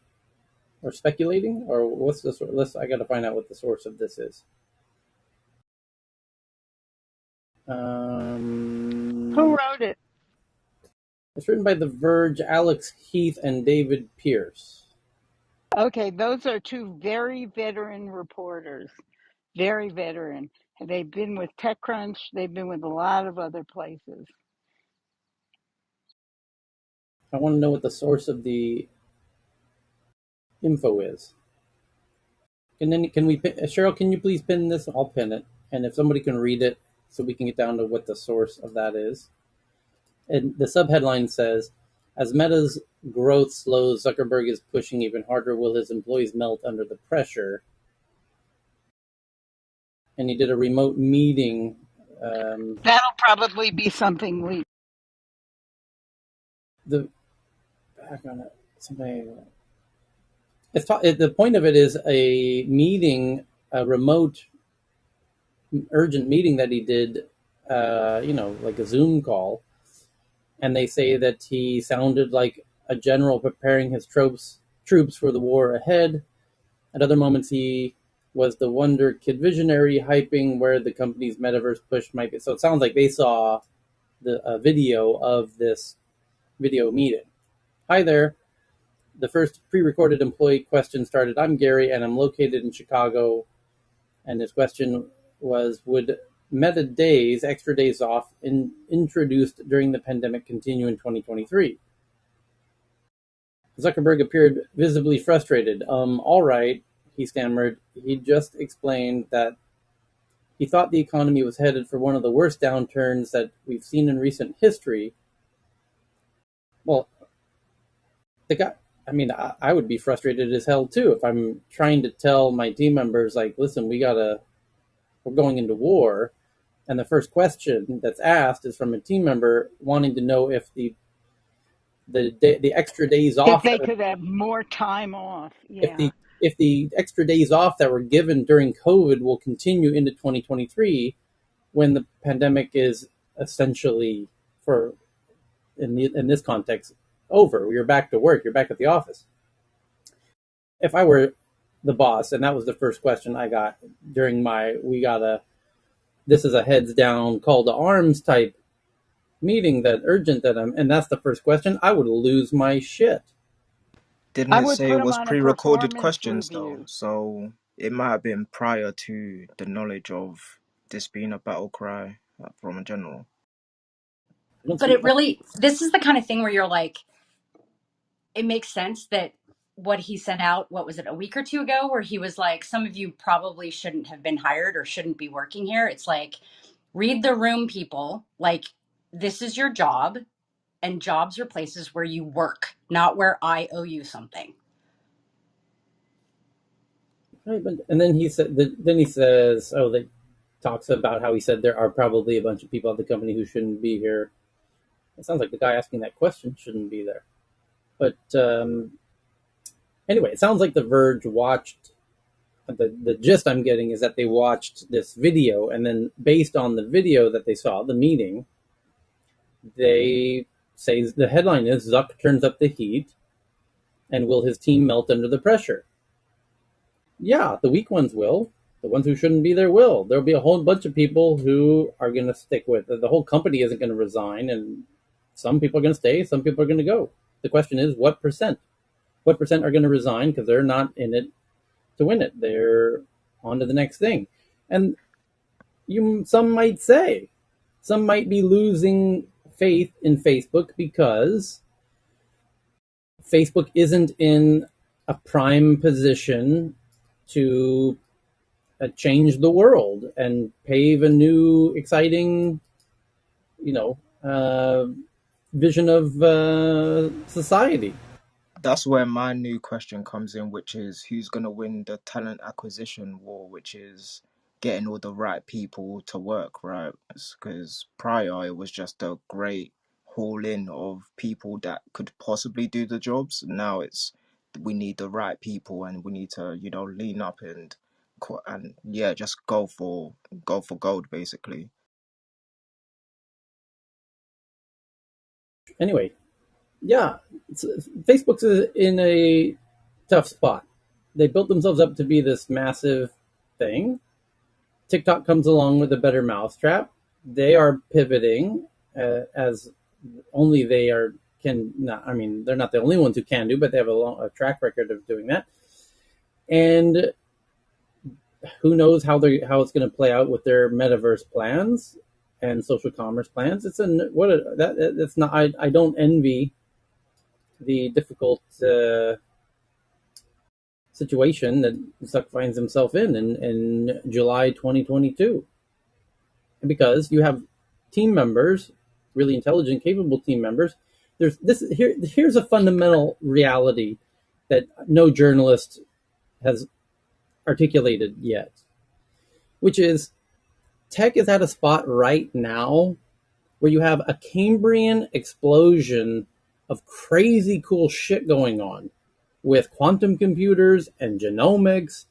or speculating? Or what's the source? I got to find out what the source of this is. Who wrote it? It's written by The Verge, Alex Heath, and David Pierce. Okay, those are two very veteran reporters. Very veteran. They've been with TechCrunch. They've been with a lot of other places. I want to know what the source of the info is. Can we Cheryl? Can you please pin this? I'll pin it, and if somebody can read it, so we can get down to what the source of that is. And the subheadline says, "As Meta's growth slows, Zuckerberg is pushing even harder. Will his employees melt under the pressure?" And he did a remote meeting. That'll probably be something we. The back on it. Somebody. The point of it is a meeting, a remote, urgent meeting that he did, like a Zoom call, and they say that he sounded like a general preparing his troops for the war ahead. At other moments, he was the Wonder Kid visionary, hyping where the company's metaverse push might be. So it sounds like they saw the video of this video meeting. Hi there. The first pre-recorded employee question started. I'm Gary, and I'm located in Chicago. And his question was, would Meta days, extra days off, introduced during the pandemic continue in 2023? Zuckerberg appeared visibly frustrated. All right, he stammered. He just explained that he thought the economy was headed for one of the worst downturns that we've seen in recent history. Well, the guy, I would be frustrated as hell too if I'm trying to tell my team members, like, listen, we're going into war, and the first question that's asked is from a team member wanting to know if the extra days If off they could have more time off, if yeah. the extra days off that were given during COVID will continue into 2023 when the pandemic is essentially, for in this context, over. You're back to work. You're back at the office. If I were the boss, and that was the first question I got during this is a heads down call to arms type meeting, that urgent, and that's the first question, I would lose my shit. Didn't I it would say put it them was on a pre-recorded performance questions though? review. So it might have been prior to the knowledge of this being a battle cry from a general. But this is the kind of thing where you're like, it makes sense that what he sent out, what was it, a week or two ago, where he was like, some of you probably shouldn't have been hired or shouldn't be working here. It's like, read the room, people. Like, this is your job, and jobs are places where you work, not where I owe you something. Right, and then he says, that talks about how he said there are probably a bunch of people at the company who shouldn't be here. It sounds like the guy asking that question shouldn't be there. But anyway, it sounds like The Verge watched. The gist I'm getting is that they watched this video, and then based on the video that they saw, the meeting, they say the headline is Zuck turns up the heat, and will his team melt under the pressure? Yeah, the weak ones will. The ones who shouldn't be there will. There'll be a whole bunch of people who are going to stick with it. The whole company isn't going to resign, and some people are going to stay, some people are going to go. The question is, what percent? What percent are going to resign because they're not in it to win it? They're on to the next thing. And some might be losing faith in Facebook because Facebook isn't in a prime position to change the world and pave a new, exciting, vision of society. That's where my new question comes in, which is who's going to win the talent acquisition war, which is getting all the right people to work, right? Because prior it was just a great haul in of people that could possibly do the jobs. Now it's we need the right people, and we need to, lean up and yeah, just go for gold, basically. Anyway, yeah, Facebook's in a tough spot. They built themselves up to be this massive thing. TikTok comes along with a better mousetrap. They are pivoting as only they are can not. I mean, they're not the only ones who can do, but they have a track record of doing that. And who knows how it's going to play out with their metaverse plans and social commerce plans. It's not. I don't envy the difficult situation that Zuck finds himself in July 2022, because you have team members, really intelligent, capable team members. Here's a fundamental reality that no journalist has articulated yet, which is tech is at a spot right now where you have a Cambrian explosion of crazy cool shit going on with quantum computers and genomics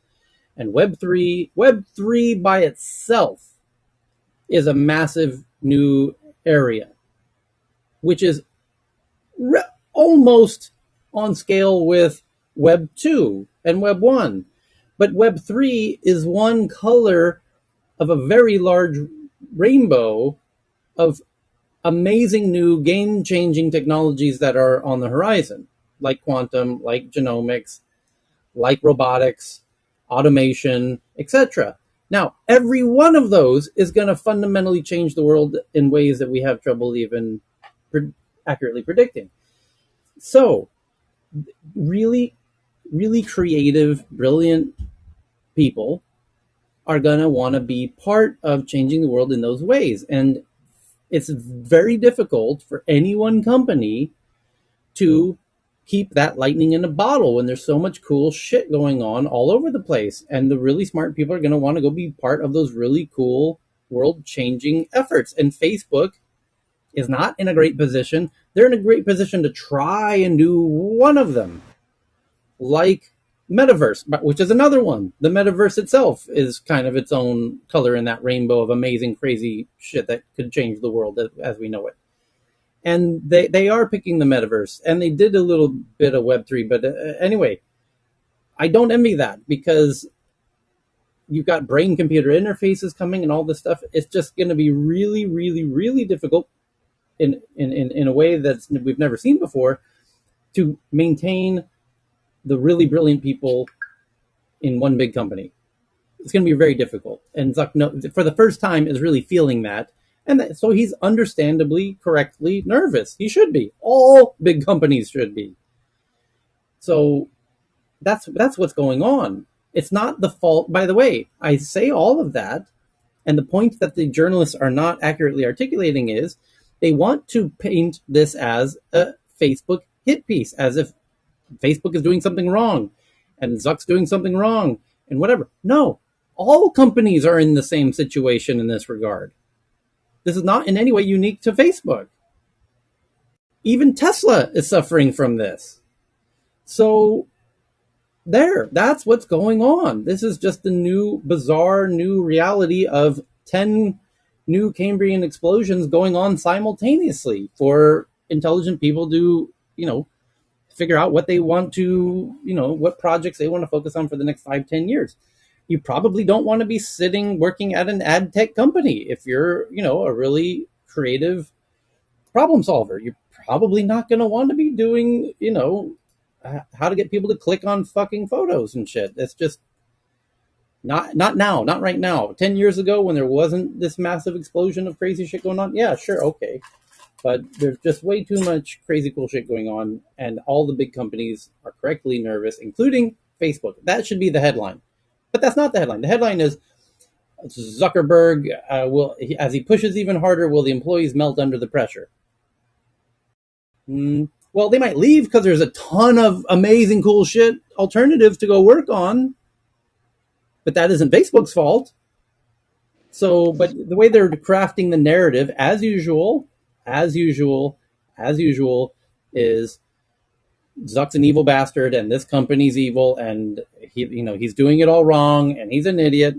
and Web3. Web3 by itself is a massive new area, which is almost on scale with Web 2 and Web 1. But Web 3 is one color of a very large rainbow of amazing new game-changing technologies that are on the horizon, like quantum, like genomics, like robotics, automation, etc. Now, every one of those is going to fundamentally change the world in ways that we have trouble even accurately predicting. So, really, really creative, brilliant people are going to want to be part of changing the world in those ways. And it's very difficult for any one company to keep that lightning in a bottle when there's so much cool shit going on all over the place. And the really smart people are going to want to go be part of those really cool world-changing efforts. And Facebook is not in a great position. They're in a great position to try and do one of them, like Metaverse, which is another one. The Metaverse itself is kind of its own color in that rainbow of amazing, crazy shit that could change the world as we know it. And they are picking the Metaverse, and they did a little bit of Web3. But anyway, I don't envy that, because you've got brain-computer interfaces coming and all this stuff. It's just going to be really, really, really difficult in a way that we've never seen before to maintain the really brilliant people in one big company. It's going to be very difficult. And Zuck, for the first time, is really feeling that. And so he's understandably, correctly nervous. He should be. All big companies should be. So that's what's going on. It's not the fault. By the way, I say all of that, and the point that the journalists are not accurately articulating is they want to paint this as a Facebook hit piece, as if Facebook is doing something wrong and Zuck's doing something wrong and whatever. No, all companies are in the same situation in this regard. This is not in any way unique to Facebook. Even Tesla is suffering from this. So that's what's going on. This is just the new, bizarre, new reality of 10 new Cambrian explosions going on simultaneously for intelligent people to, figure out what they want to, what projects they want to focus on for the next 5-10 years. You probably don't want to be sitting working at an ad tech company if you're, a really creative problem solver. You're probably not going to want to be doing, how to get people to click on fucking photos and shit. It's just not now, not right now. 10 years ago, when there wasn't this massive explosion of crazy shit going on, yeah, sure, okay. But there's just way too much crazy cool shit going on, and all the big companies are correctly nervous, including Facebook. That should be the headline. But that's not the headline. The headline is Zuckerberg as he pushes even harder, will the employees melt under the pressure? Well, they might leave because there's a ton of amazing, cool shit alternatives to go work on, but that isn't Facebook's fault. So, but the way they're crafting the narrative, as usual, is Zuck's an evil bastard, and this company's evil, and he's doing it all wrong, and he's an idiot.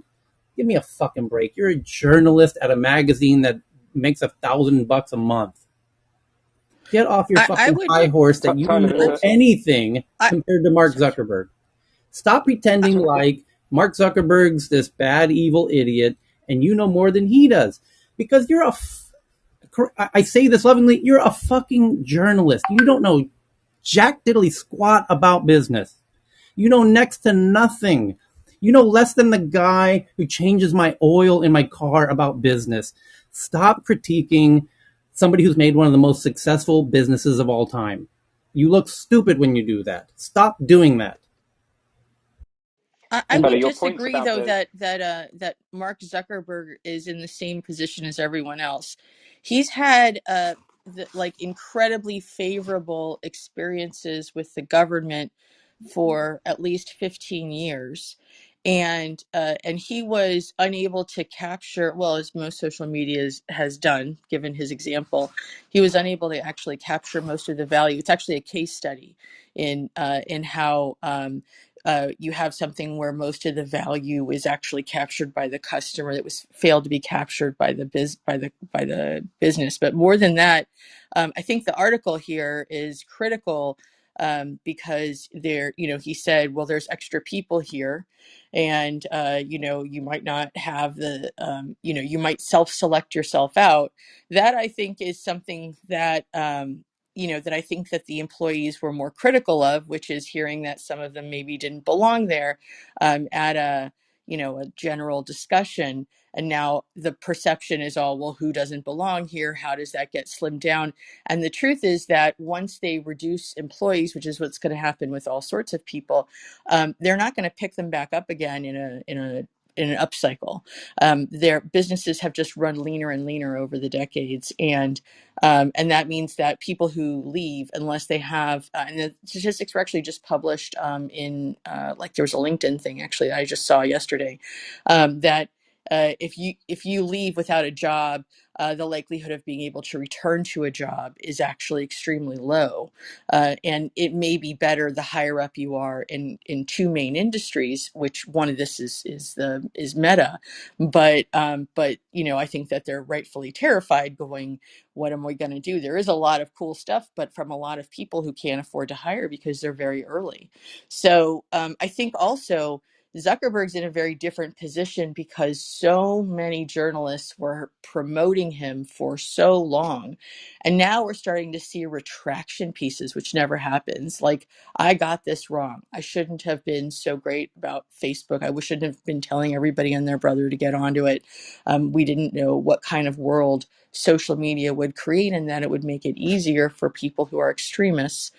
Give me a fucking break. You're a journalist at a magazine that makes $1,000 a month. Get off your I fucking would. high horse that you Tyler, don't there's know a anything I, compared to Mark sorry. Zuckerberg. Stop pretending like Mark Zuckerberg's this bad, evil idiot, and you know more than he does. Because I say this lovingly, you're a fucking journalist. You don't know jack diddly squat about business. You know next to nothing. You know less than the guy who changes my oil in my car about business. Stop critiquing somebody who's made one of the most successful businesses of all time. You look stupid when you do that. Stop doing that. I And Tyler, would your points disagree, about though, the that Mark Zuckerberg is in the same position as everyone else. He's had like incredibly favorable experiences with the government for at least 15 years. And he was unable to capture, well, as most social media has done, given his example, he was unable to actually capture most of the value. It's actually a case study in how you have something where most of the value is actually captured by the customer that was failed to be captured by the business. But more than that, I think the article here is critical because he said, well, there's extra people here, and you might not have you might self-select yourself out. That I think is something that that I think that the employees were more critical of, which is hearing that some of them maybe didn't belong there at a general discussion. And now the perception is all, well, who doesn't belong here? How does that get slimmed down? And the truth is that once they reduce employees, which is what's going to happen with all sorts of people, they're not going to pick them back up again in an upcycle. Their businesses have just run leaner and leaner over the decades, and that means that people who leave, unless they have, and the statistics were actually just published in, like there was a LinkedIn thing actually I just saw yesterday, that if you leave without a job, the likelihood of being able to return to a job is actually extremely low, and it may be better the higher up you are in two main industries, which one of this is Meta, but I think that they're rightfully terrified, going, what am we going to do? There is a lot of cool stuff, but from a lot of people who can't afford to hire because they're very early. So I think also Zuckerberg's in a very different position because so many journalists were promoting him for so long. And now we're starting to see retraction pieces, which never happens. Like, I got this wrong. I shouldn't have been so great about Facebook. I shouldn't have been telling everybody and their brother to get onto it. We didn't know what kind of world social media would create, and that it would make it easier for people who are extremists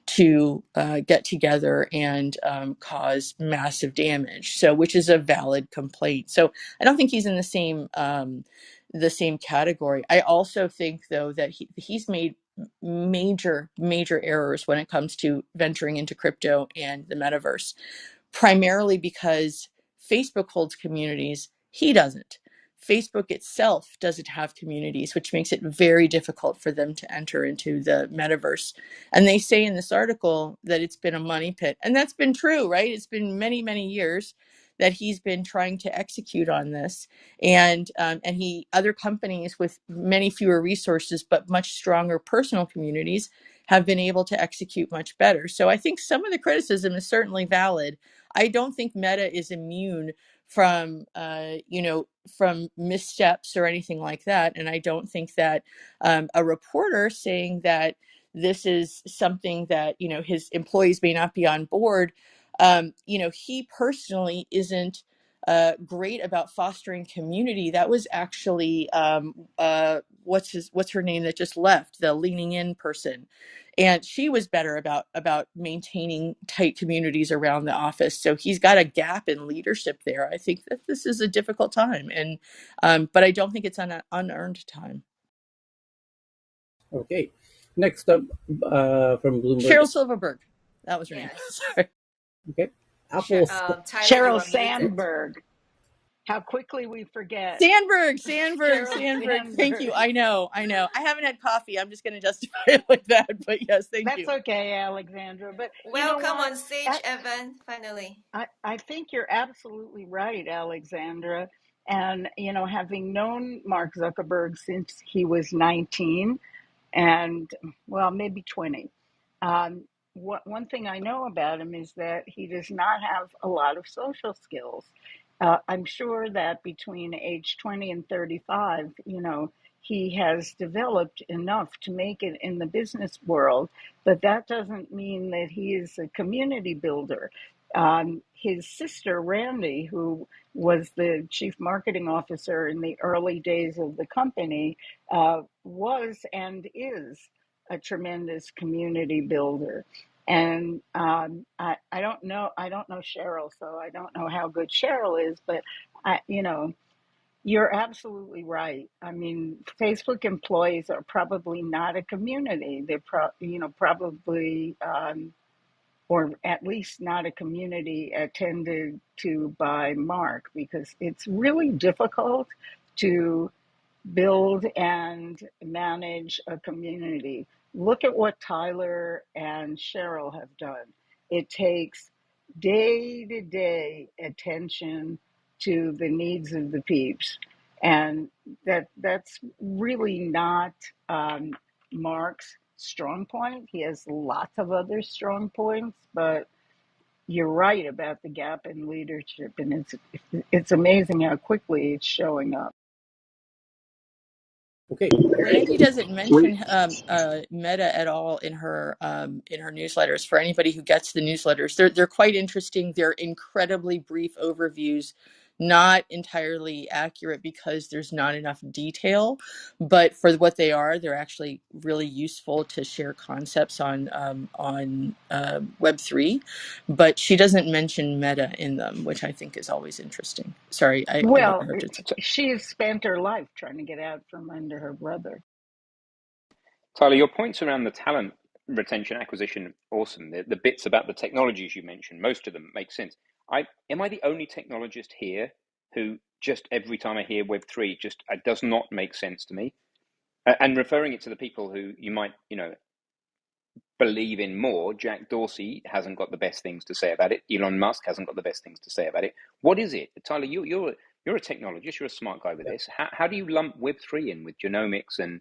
to get together and cause massive damage. So, which is a valid complaint. So, I don't think he's in the same category. I also think, though, that he's made major errors when it comes to venturing into crypto and the metaverse, primarily because Facebook holds communities, he doesn't. Facebook itself doesn't have communities, which makes it very difficult for them to enter into the metaverse. And they say in this article that it's been a money pit. And that's been true, right? It's been many years that he's been trying to execute on this. And other companies with many fewer resources, but much stronger personal communities have been able to execute much better. So I think some of the criticism is certainly valid. I don't think Meta is immune from from missteps or anything like that, and I don't think that a reporter saying that this is something that his employees may not be on board. He personally isn't great about fostering community. That was actually what's her name that just left, the leaning in person, and she was better about maintaining tight communities around the office. So he's got a gap in leadership there. I think that this is a difficult time, and but I don't think it's an unearned time. Okay. Next up, from Bloomberg. Sheryl Silverberg, that was her name. Yes. Sorry. Okay. Apple. Tyler, you Sheryl are muted. Sandberg. How quickly we forget. Sandberg. Sheryl Thank you. Sandberg. I know. I haven't had coffee. I'm just going to justify it like that. But yes, thank That's you. okay, Alexandra. But you know Welcome what? on stage, Evan. Finally. I think you're absolutely right, Alexandra. And, you know, having known Mark Zuckerberg since he was 19 and, well, maybe 20, one thing I know about him is that he does not have a lot of social skills. I'm sure that between age 20 and 35, you know, he has developed enough to make it in the business world, but that doesn't mean that he is a community builder. His sister, Randy, who was the chief marketing officer in the early days of the company, was and is a tremendous community builder. And I don't know Sheryl, so I don't know how good Sheryl is, but you know, you're absolutely right. I mean, Facebook employees are probably not a community. They're probably, or at least not a community attended to by Mark, because it's really difficult to build and manage a community. Look at what Tyler and Cheryl have done. It takes day to day attention to the needs of the peeps. And that's really not Mark's strong point. He has lots of other strong points, but you're right about the gap in leadership, and it's amazing how quickly it's showing up. Okay. Randy doesn't mention Meta at all in her newsletters. For anybody who gets the newsletters, they're quite interesting. They're incredibly brief overviews, not entirely accurate because there's not enough detail. But for what they are, they're actually really useful to share concepts on Web3. But she doesn't mention Meta in them, which I think is always interesting. Sorry, I Well, interrupted. she has spent her life trying to get out from under her brother. Tyler, your points around the talent retention acquisition, awesome. The bits about the technologies you mentioned, most of them make sense. Am I the only technologist here who just every time I hear Web3, just it does not make sense to me? And referring it to the people who you might, believe in more, Jack Dorsey hasn't got the best things to say about it. Elon Musk hasn't got the best things to say about it. What is it? Tyler, you're a technologist, you're a smart guy with this. How do you lump Web3 in with genomics and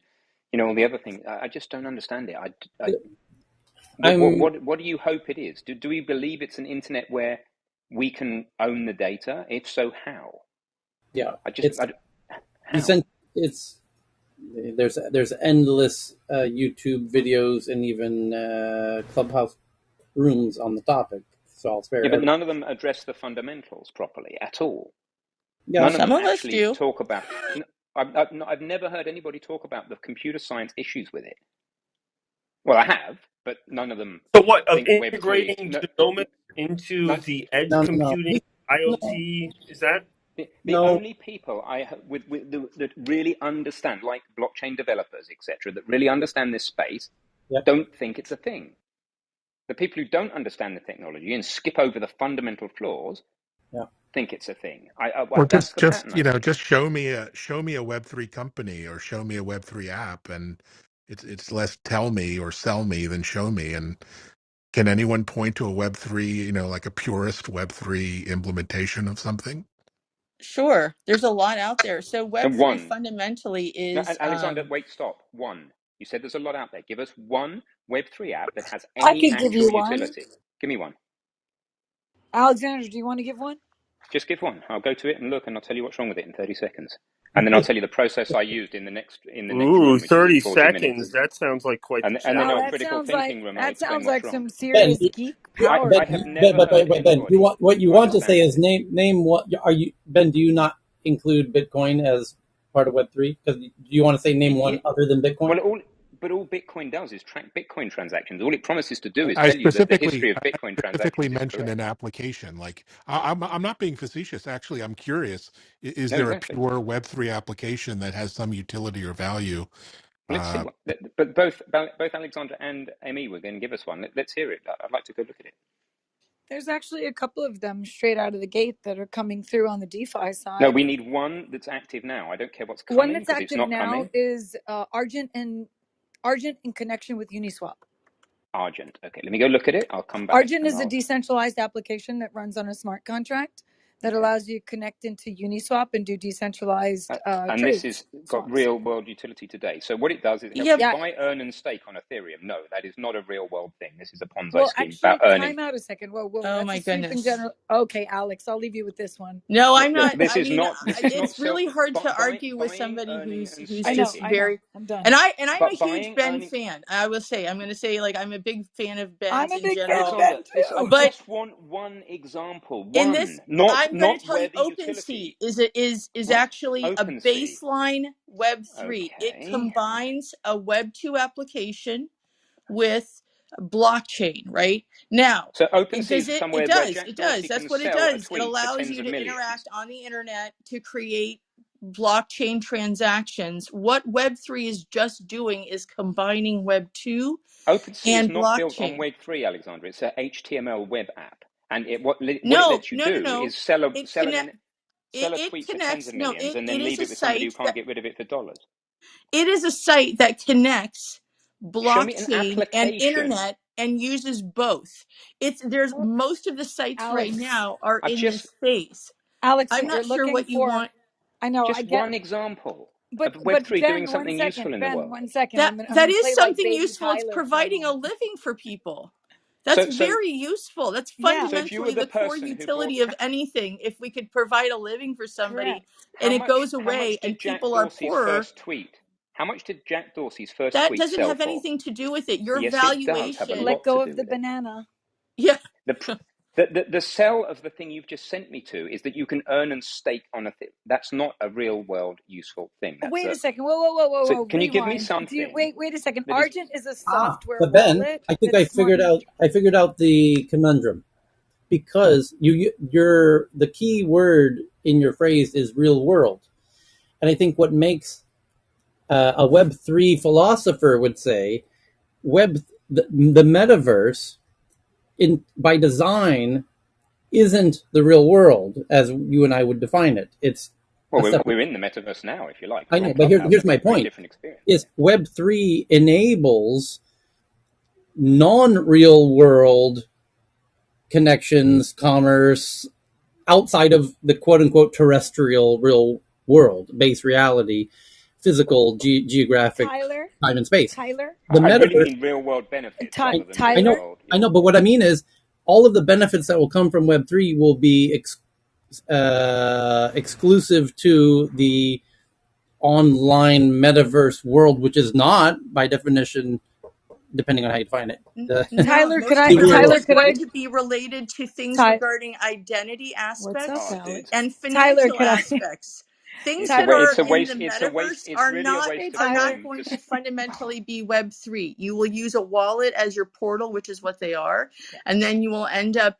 all the other things? I just don't understand it. What do you hope it is? Do we believe it's an internet where we can own the data? If so, how? Yeah, How? it's there's endless YouTube videos and even Clubhouse rooms on the topic. So I'll spare. Yeah, but none of them address the fundamentals properly at all. Yeah, None of Some them of us actually do. talk about. I've never heard anybody talk about the computer science issues with it. Well, I have, but none of them So what, of think Web3. integrating genomics into the edge no, computing, no, IoT, is that? The no. only people that really understand, like blockchain developers, etc., that really understand this space, Yep. don't think it's a thing. The people who don't understand the technology and skip over the fundamental flaws Yeah. think it's a thing. Well, That's the just pattern I see. just show me a Web3 company or show me a Web3 app, and it's less tell me or sell me than show me. And can anyone point to a Web3, like a purist Web3 implementation of something? Sure, there's a lot out there. So And Web3 one, fundamentally no, is Alexander, wait, stop. One. You said there's a lot out there. Give us one Web3 app that has I any can give you actual one. utility. Give me one. Alexander, do you want to give one? Just give one. I'll go to it and look, and I'll tell you what's wrong with it in 30 seconds. And then I'll tell you the process I used in the next Ooh, room, which is in 30 40 minutes. seconds. That sounds like quite the And then Oh, our challenge. critical thinking room, I'll that explain sounds what's like wrong. some Ben, serious geek power I Ben, have trip. Ben, never heard Ben, you anybody what you who want to understands say it. is name what are you Ben? Do you not include Bitcoin as part of Web3? Because do you want to say name one Yeah, other than Bitcoin? well, all Bitcoin does is track Bitcoin transactions. All it promises to do is I tell you that the specifically, history of I Bitcoin specifically transactions is mentioned correct. an application. Like I'm not being facetious. Actually, I'm curious. Is No, there a exactly. pure Web3 application that has some utility or value? Well, let's see Uh, what. But both Alexandra and Amy were going to give us one. Let's hear it. I'd like to go look at it. There's actually a couple of them straight out of the gate that are coming through on the DeFi No, side. we need one that's active now. I don't care what's One coming that's because it's active not now coming. is Argent in connection with Uniswap. Argent. Okay, let me go look at it. I'll come back Argent and is a I'll. decentralized application that runs on a smart contract that Okay. allows you to connect into Uniswap and do decentralized And this has trades, got swaps. real world utility today. So what it does is it helps Yeah. you Yeah. buy, earn, and stake on Ethereum. No, that is not a real world thing. This is a Ponzi Well, scheme about actually, earning. time out a second. Whoa. Oh That's a my sweeping goodness. general. Okay, Alex, I'll leave you with this one. No, Look, I'm look, not. this I is mean, not. This is not it's really hard to argue with buying, somebody earning, who's and I know. just staking. very. I'm done. And I'm a But huge buying, Ben earning. fan. I will say, I'm going to say, like, I'm a big fan of I'm Ben's a in big fan of general. Alexandra, Ben this I too. But just want one example. in this, One, not I'm going to tell you, where the OpenSea utility. is What? actually a OpenSea. baseline Web3. It Okay. combines a Web2 application with blockchain. Right now, So it OpenSea does is it. It somewhere where does. Jack It does. Dorsey That's can what it sell a does. It tweet for allows tens you of to millions. interact on the internet to create blockchain transactions. What Web3 is just doing is combining Web2 OpenSea is and not built on blockchain. Web3, Alexandra. It's a HTML web app, and what it No, lets you no, no, do no. is It sell connect. sell a It tweet for tens connects. of No, millions, and it then is leave a it with somebody who site can't that get rid of it for dollars. it is a site that connects Show me an blockchain and application. internet and uses both. There's Well, most of the sites right Alex, now are I've in this just space. Alex, I'm what you're not sure looking what you for, want. I know, I just get, one example of but Web3 doing Ben, one something second, useful in the Ben, world. 1 second. That I'm that gonna is play like something baby useful. It's Tyler for a providing a moment. living for people. That's So very useful. That's Yeah, so if you were fundamentally the the core person who bought, utility of anything. If we could provide a living for somebody correct. and it goes how away much and did Jack people are Dorsey's poorer, first tweet? How much did Jack Dorsey's first that tweet doesn't sell have for? anything to do with it. Your Yes, it does have a valuation, Let lot to go do of the with it. banana. yeah. The the sell of the thing you've just sent me to is that you can earn and stake on a thing. That's not a real world useful thing. That's Wait a a second. Whoa. so. Can you give me Rewind. Do you something wait a second. that is Argent is a Ah, software but Ben, wallet I think I that's smart. figured out. I figured out the conundrum because your the key word in your phrase is real world, and I think what makes a Web3 philosopher would say web the metaverse in by design isn't the real world as you and I would define it. It's well, a separate. we're in the metaverse now. If you like, I we're know, on but Clubhouse here's having my a very point: different experience. is Web3 enables non-real world connections, commerce outside of the quote unquote terrestrial real world, base reality, physical, geographic, Tyler, time and space. Tyler, The I really metaverse, mean real world benefits Ty- rather than I real know, Tyler, world. I Yeah. know, but what I mean is all of the benefits that will come from Web3 will be exclusive to the online metaverse world, which is not, by definition, depending on how you define it, the, No, Tyler, could most I? of the it real is world. Tyler, just could going I? to be related to things Ty, regarding identity what's up, Oh, aspects dude. Alex? and Tyler, financial could I? aspects. Things It's a that Tyler, way. are It's a in the waste. It's a waste. metaverse It's are really a not hey waste of are not Tyler, time. going to Just fundamentally be Web3. You will use a wallet as your portal, which is what they are, yeah. and then you will end up,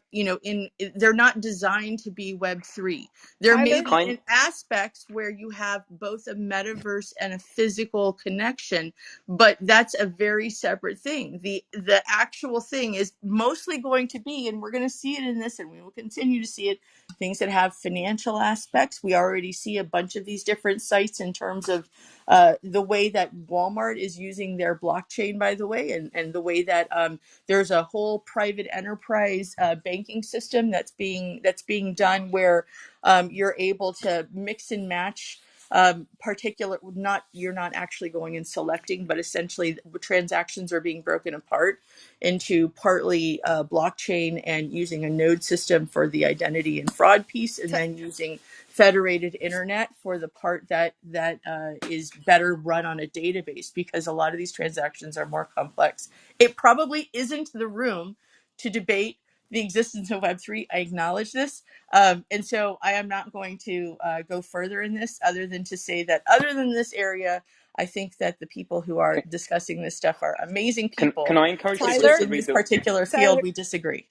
they're not designed to be Web3. There may it's Tyler, be kind. in aspects where you have both a metaverse and a physical connection, but that's a very separate thing. The actual thing is mostly going to be, and we're going to see it in this, and we will continue to see it, things that have financial aspects. We already see a bunch of these different sites in terms of the way that Walmart is using their blockchain, by the way, and the way that there's a whole private enterprise banking system that's being done where you're able to mix and match particular, not, you're not actually going and selecting, but essentially transactions are being broken apart into partly blockchain and using a node system for the identity and fraud piece, and then using federated internet for the part that is better run on a database, because a lot of these transactions are more complex. It probably isn't the room to debate the existence of Web3. I acknowledge this. And so I am not going to go further in this other than to say that other than this area, I think that the people who are discussing this stuff are amazing Can people. I encourage It's people just to Tyler, in read this the particular field, Tyler, we disagree.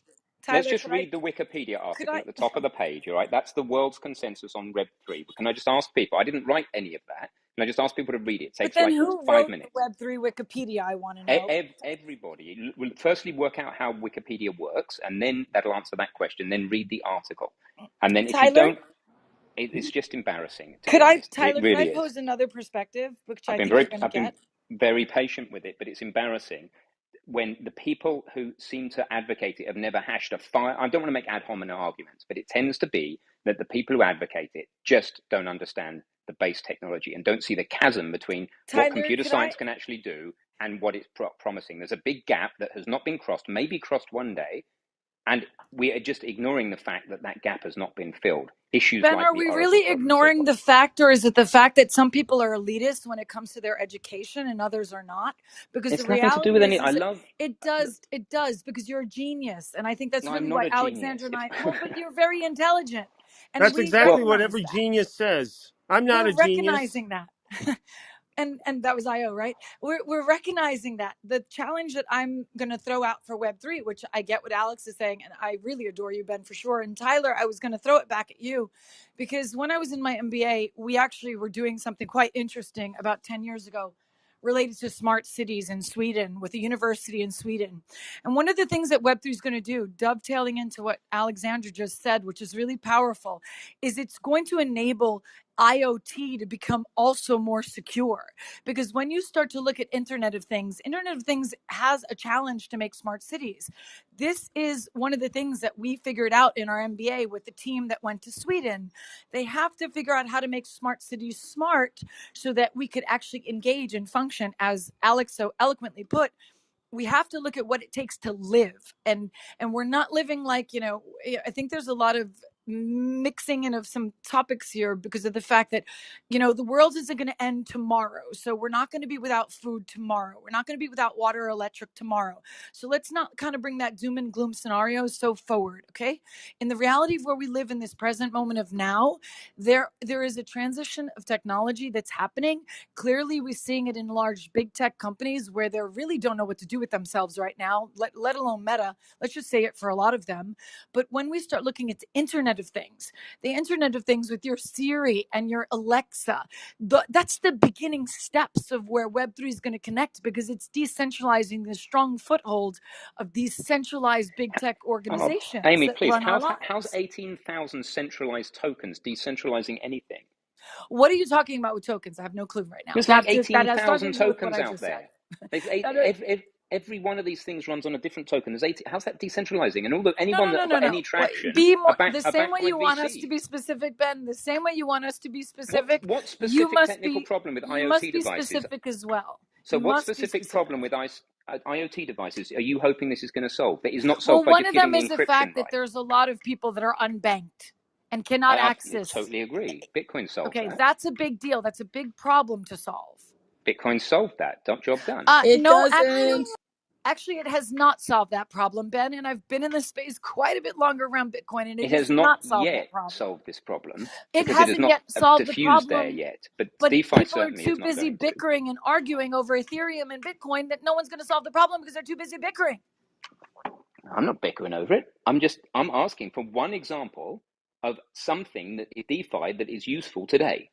let's Tyler, just read the Wikipedia could article I, at the top of the page, all right? That's the world's consensus on Web3. But can I just ask people? I didn't write any of that. Can I just ask people to read it? It but takes then like who 5 wrote the minutes. Web3 Wikipedia? I want to know. Everybody will firstly work out how Wikipedia works, and then that'll answer that question. Then read the article, and then if you Tyler, don't, it's just embarrassing, to be could I, honest. It Tyler, could I really is. pose another perspective, which I've I been think very, you're going to I've been get? very patient with it, but it's embarrassing when the people who seem to advocate it have never hashed a fire. I don't want to make ad hominem arguments, but it tends to be that the people who advocate it just don't understand the base technology and don't see the chasm between what Tyler, computer could I? science can actually do and what it's promising. There's a big gap that has not been crossed, maybe crossed one day, and we are just ignoring the fact that that gap has not been filled. Issues Ben, like are the we Oracle really problem and so ignoring forth. the fact, or is it the fact that some people are elitist when it comes to their education and others are not? Because the It's nothing to do reality with any. is I that love. it does, because you're a genius. And I think that's No, I'm really not why a Alexandra genius. and I, well, but you're very intelligent. And That's we exactly Well, what recognize every that. genius says. I'm not We're a genius. recognizing that. And that was IO, right? We're recognizing that the challenge that I'm going to throw out for Web3, which I get what Alex is saying, and I really adore you, Ben, for sure. And Tyler, I was going to throw it back at you, because when I was in my MBA, we actually were doing something quite interesting about 10 years ago related to smart cities in Sweden with a university in Sweden. And one of the things that Web3 is going to do, dovetailing into what Alexandra just said, which is really powerful, is it's going to enable IoT to become also more secure. Because when you start to look at Internet of Things has a challenge to make smart cities. This is one of the things that we figured out in our MBA with the team that went to Sweden. They have to figure out how to make smart cities smart so that we could actually engage and function, as Alex so eloquently put. We have to look at what it takes to live, and we're not living like, I think there's a lot of mixing in of some topics here because of the fact that, the world isn't going to end tomorrow, so we're not going to be without food tomorrow, we're not going to be without water or electric tomorrow. So let's not kind of bring that doom and gloom scenario so forward. Okay, in the reality of where we live in this present moment of now, there is a transition of technology that's happening. Clearly, we're seeing it in large big tech companies where they really don't know what to do with themselves right now, let alone Meta. Let's just say it for a lot of them. But when we start looking at the Internet of Things with your Siri and your Alexa, that's the beginning steps of where Web3 is going to connect, because it's decentralizing the strong foothold of these centralized big tech oh, organizations Amy, that please, run our how's lives. 18,000 centralized tokens decentralizing anything? What are you talking about with tokens? I have no clue right now. There's like That has 18,000 nothing to do with what tokens I out just said. there. They've, That are, every one of these things runs on a different token. There's 80, how's that decentralizing? And No, anyone no, that no, have no, got no. any traction Be more the are same backed way by you want us to VCs. be specific, Ben. The same way you want us to be specific, What you specific must technical be. problem with You must IoT be devices? specific as well. So, You what must be specific specific. problem with IoT devices are you hoping this is going to solve? That is not Well, solved by one just of getting them the is the encryption fact that right. there's a lot of people that are unbanked and cannot I access. totally agree. Bitcoin solves Okay, that. that's a big deal. That's a big problem to solve. Bitcoin solved that. Job done. It No, doesn't. actually, it has not solved that problem, Ben. And I've been in the space quite a bit longer around Bitcoin, and it It has has not not solved yet that problem. solved this problem It because it has hasn't not yet solved the diffused there problem, yet. But but DeFi people are certainly too is not busy going to. bickering and arguing over Ethereum and Bitcoin that no one's going to solve the problem because they're too busy bickering. I'm not bickering over it. I'm asking for one example of something that is DeFi that is useful today.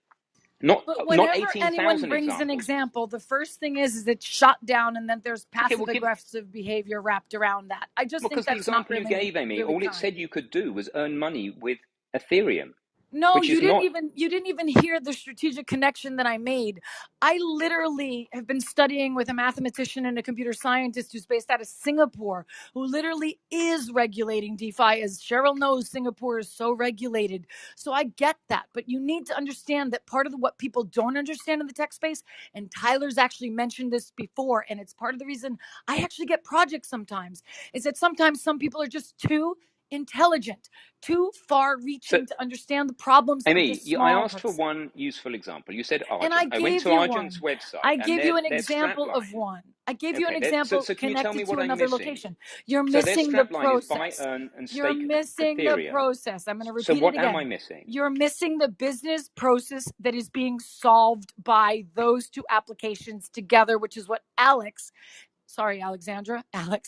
But Not whenever anyone 18,000 brings an examples. example, the first thing is it's shot down, and then there's Okay, passive well give aggressive behavior wrapped around that. I just think because the that's not example you really gave, Amy, really all it kind. said you could do was earn money with Ethereum, No, which is not. you didn't even hear the strategic connection that I made. I literally have been studying with a mathematician and a computer scientist who's based out of Singapore, who literally is regulating DeFi. As Cheryl knows, Singapore is so regulated. So I get that, but you need to understand that part of what people don't understand in the tech space, and Tyler's actually mentioned this before, and it's part of the reason I actually get projects sometimes, is that sometimes some people are just too intelligent, too far reaching to understand the problems of Amy, this I small asked for person. one useful example. You said And I Argent. I went gave to you Argent's one. website, I and gave you an they're example of strapline. one. I gave you an Okay, example so can you tell me connected what to I'm another missing? location. You're So their missing the strapline is buy, process. earn, and You're stake missing the Ethereum. process. I'm going to So repeat it what am I again. missing? You're missing the business process that is being solved by those two applications together, which is what Alex,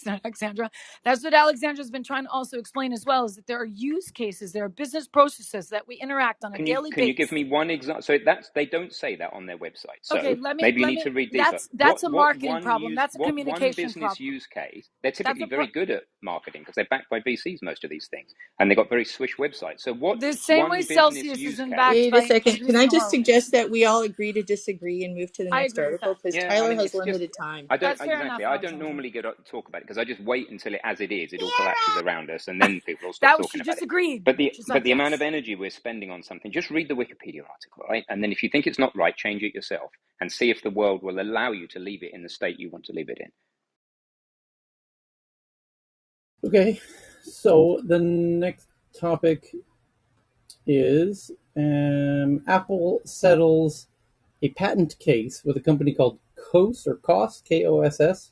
not Alexandra. That's what Alexandra's been trying to also explain as well, is that there are use cases, there are business processes that we interact on a daily Can you give basis. me one example? So that's they don't say that on their website. Okay, So maybe you need to read deeper. that's a marketing problem. That's a What one communication business problem. use case? They're That's typically a very good at marketing because they're backed by VCs most of these things, and they've got very swish websites. So what the same way one business Celsius use isn't backed case? Wait a by second. Can I Andreessen just Horowitz. suggest that we all agree to disagree and move to the I next agree with article? that. Because Yeah, I Tyler mean has it's just limited time. I don't That's fair enough, exactly. I don't Alexandra. normally get to talk about it because I just wait until it as it is. It all collapses around us, and then people will stop That was talking she about just it. agreed. She's But like, the amount of yes. energy we're spending on something, just read the Wikipedia article, right? And then if you think it's not right, change it yourself and see if the world will allow you to leave it in the state you want to leave it in. Okay, so the next topic is Apple settles a patent case with a company called KOSS, K-O-S-S,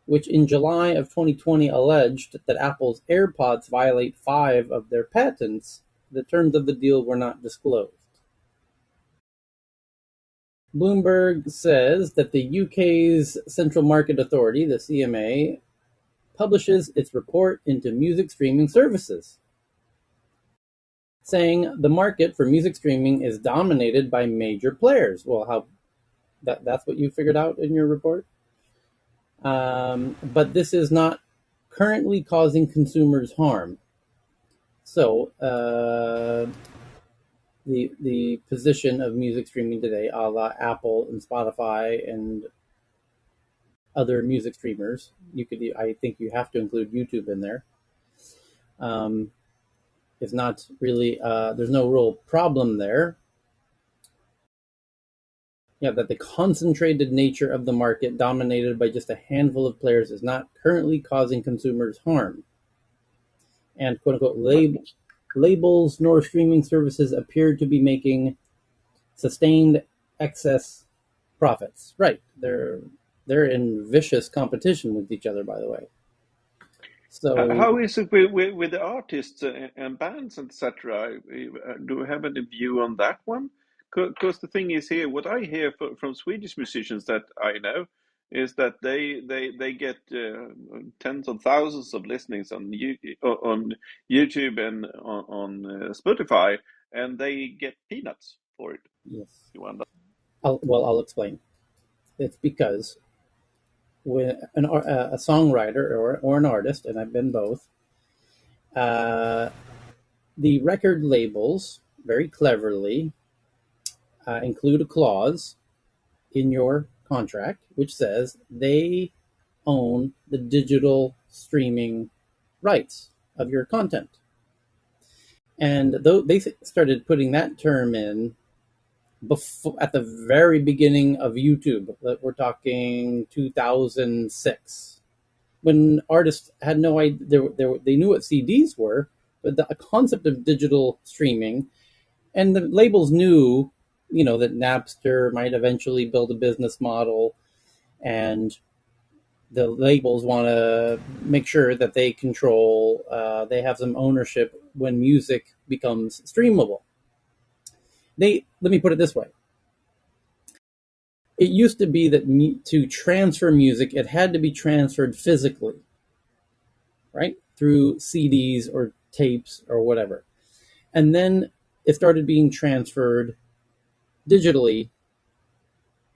which in July of 2020 alleged that Apple's AirPods violate 5 of their patents. The terms of the deal were not disclosed. Bloomberg says that the UK's Central Market Authority, the CMA, publishes its report into music streaming services, saying the market for music streaming is dominated by major players. Well, that's what you figured out in your report? But this is not currently causing consumers harm. So, the position of music streaming today, a la Apple and Spotify and other music streamers, I think you have to include YouTube in there. Is not really. There's no real problem there. Yeah, that the concentrated nature of the market, dominated by just a handful of players, is not currently causing consumers harm. And quote unquote labels nor streaming services appear to be making sustained excess profits. Right. They're in vicious competition with each other, by the way. So How is it with the artists and bands, etc.? Do we have any view on that one? Because the thing is here, what I hear from Swedish musicians that I know is that they get tens of thousands of listenings on YouTube and on Spotify, and they get peanuts for it. yes, You wonder. I'll explain. It's because when a songwriter or an artist, and I've been both, uh, the record labels very cleverly include a clause in your contract which says they own the digital streaming rights of your content. And though they started putting that term in before, at the very beginning of YouTube, we're talking 2006, when artists had no idea. They knew what CDs were, but the concept of digital streaming, and the labels knew, that Napster might eventually build a business model, and the labels want to make sure that they control, they have some ownership when music becomes streamable. Let me put it this way. It used to be that to transfer music, it had to be transferred physically, right? Through CDs or tapes or whatever. And then it started being transferred digitally.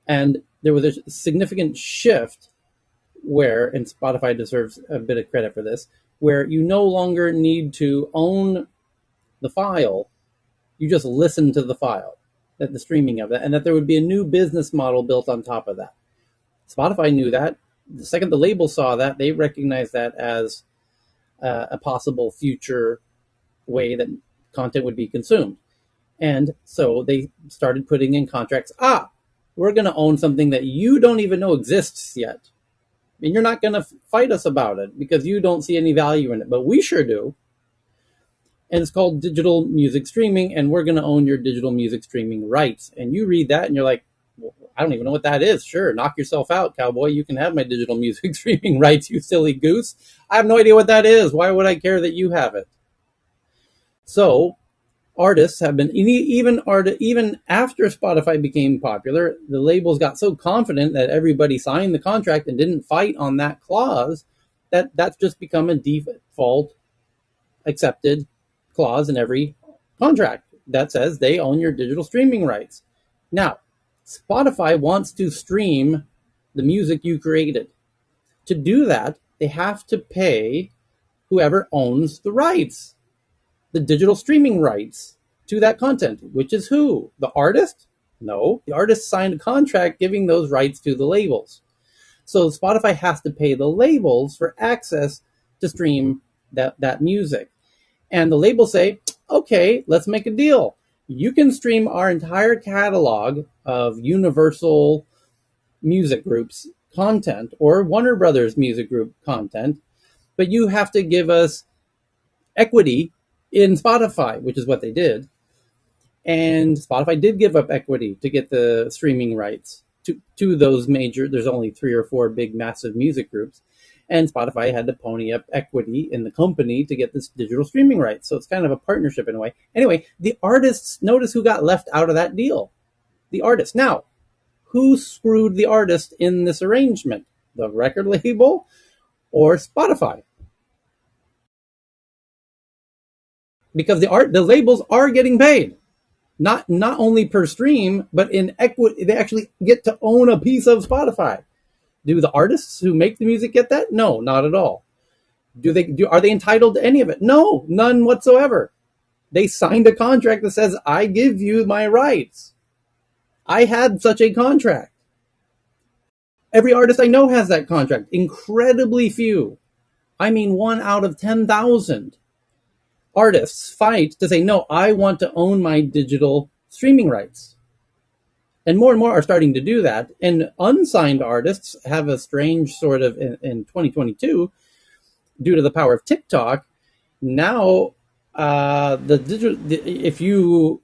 And there was a significant shift where, and Spotify deserves a bit of credit for this, where you no longer need to own the file. You just listen to the file, that the streaming of it, and that there would be a new business model built on top of that. Spotify knew that. The second the label saw that, they recognized that as a possible future way that content would be consumed. And so they started putting in contracts. We're going to own something that you don't even know exists yet. And you're not going to fight us about it because you don't see any value in it, but we sure do. and it's called digital music streaming, and we're going to own your digital music streaming rights. And you read that and you're like, well, I don't even know what that is. Sure, knock yourself out, cowboy. You can have my digital music streaming rights, you silly goose. I have no idea what that is. Why would I care that you have it? So artists have been, even after Spotify became popular, the labels got so confident that everybody signed the contract and didn't fight on that clause that that's just become a default accepted clause in every contract that says they own your digital streaming rights. Now, Spotify wants to stream the music you created. To do that, they have to pay whoever owns the rights, the digital streaming rights to that content, which is who? The artist? No, the artist signed a contract giving those rights to the labels. So Spotify has to pay the labels for access to stream that music. And the labels say, okay, let's make a deal. You can stream our entire catalog of Universal Music Group's content or Warner Brothers Music Group content, but you have to give us equity in Spotify, which is what they did. And Spotify did give up equity to get the streaming rights to those major, there's only 3 or 4 big, massive music groups. And Spotify had to pony up equity in the company to get this digital streaming rights. So it's kind of a partnership in a way. Anyway, the artists, notice who got left out of that deal. The artists. Now, who screwed the artist in this arrangement? The record label or Spotify? Because the labels are getting paid. Not only per stream, but in equity. They actually get to own a piece of Spotify. Do the artists who make the music get that? No, not at all. Are they entitled to any of it? No, none whatsoever. They signed a contract that says, I give you my rights. I had such a contract. Every artist I know has that contract. Incredibly few. I mean, 1 out of 10,000 artists fight to say, no, I want to own my digital streaming rights. And more are starting to do that. And unsigned artists have a strange sort of, in 2022, due to the power of TikTok, now if you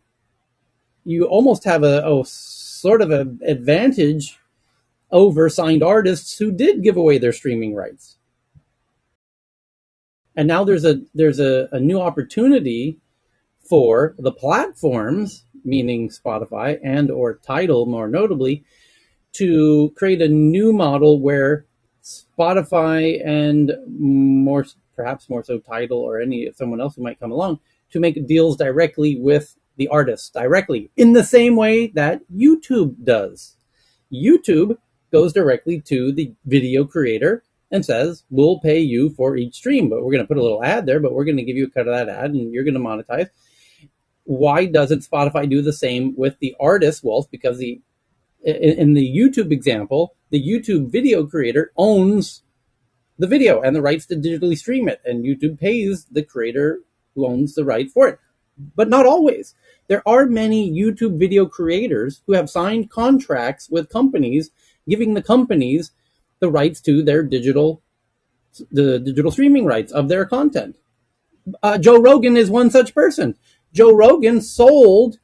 almost have a sort of an advantage over signed artists who did give away their streaming rights. And now there's a new opportunity for the platforms, meaning Spotify and or Tidal more notably, to create a new model where Spotify and perhaps more so Tidal or someone else who might come along to make deals directly with the artists directly in the same way that YouTube does. YouTube goes directly to the video creator and says, we'll pay you for each stream, but we're going to put a little ad there, but we're going to give you a cut of that ad and you're going to monetize. Why doesn't Spotify do the same with the artist? Well, it's because in the YouTube example, the YouTube video creator owns the video and the rights to digitally stream it, and YouTube pays the creator who owns the right for it. But not always. There are many YouTube video creators who have signed contracts with companies, giving the companies the rights to the digital streaming rights of their content. Joe Rogan is one such person. Joe Rogan sold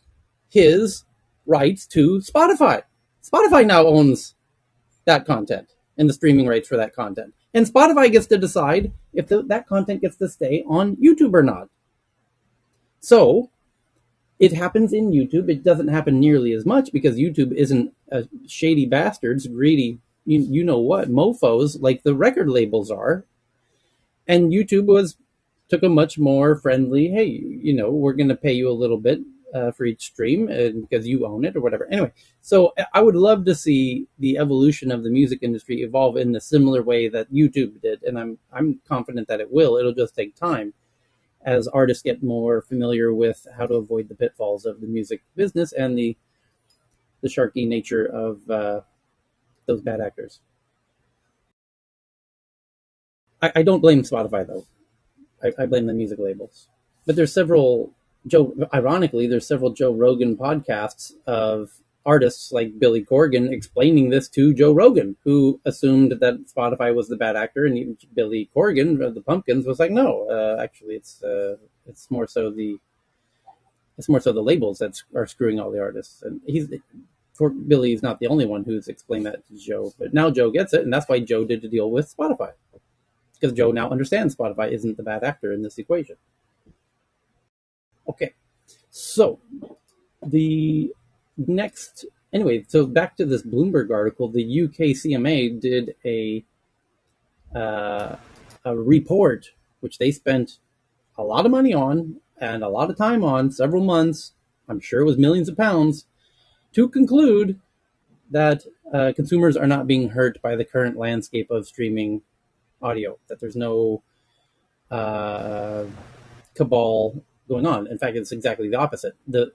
his rights to Spotify. Spotify now owns that content and the streaming rights for that content. And Spotify gets to decide if that content gets to stay on YouTube or not. So it happens in YouTube. It doesn't happen nearly as much because YouTube isn't shady bastards, greedy, you know what, mofos like the record labels are. And YouTube took a much more friendly, hey, we're going to pay you a little bit for each stream because you own it or whatever. Anyway, so I would love to see the evolution of the music industry evolve in the similar way that YouTube did, and I'm confident that it will. It'll just take time as artists get more familiar with how to avoid the pitfalls of the music business and the sharky nature of those bad actors. I don't blame Spotify though. I blame the music labels. But there's several Joe Rogan podcasts of artists like Billy Corgan explaining this to Joe Rogan, who assumed that Spotify was the bad actor, and Billy Corgan of the Pumpkins was like, no, actually it's It's more so the labels that are screwing all the artists. And Billy is not the only one who's explained that to Joe, but now Joe gets it, and that's why Joe did a deal with Spotify, because Joe now understands Spotify isn't the bad actor in this equation. Okay, so the next, anyway, so back to this Bloomberg article, the UK CMA did a report which they spent a lot of money on and a lot of time on, several months, I'm sure it was millions of pounds, to conclude that consumers are not being hurt by the current landscape of streaming audio, that there's no cabal going on. In fact, it's exactly the opposite. The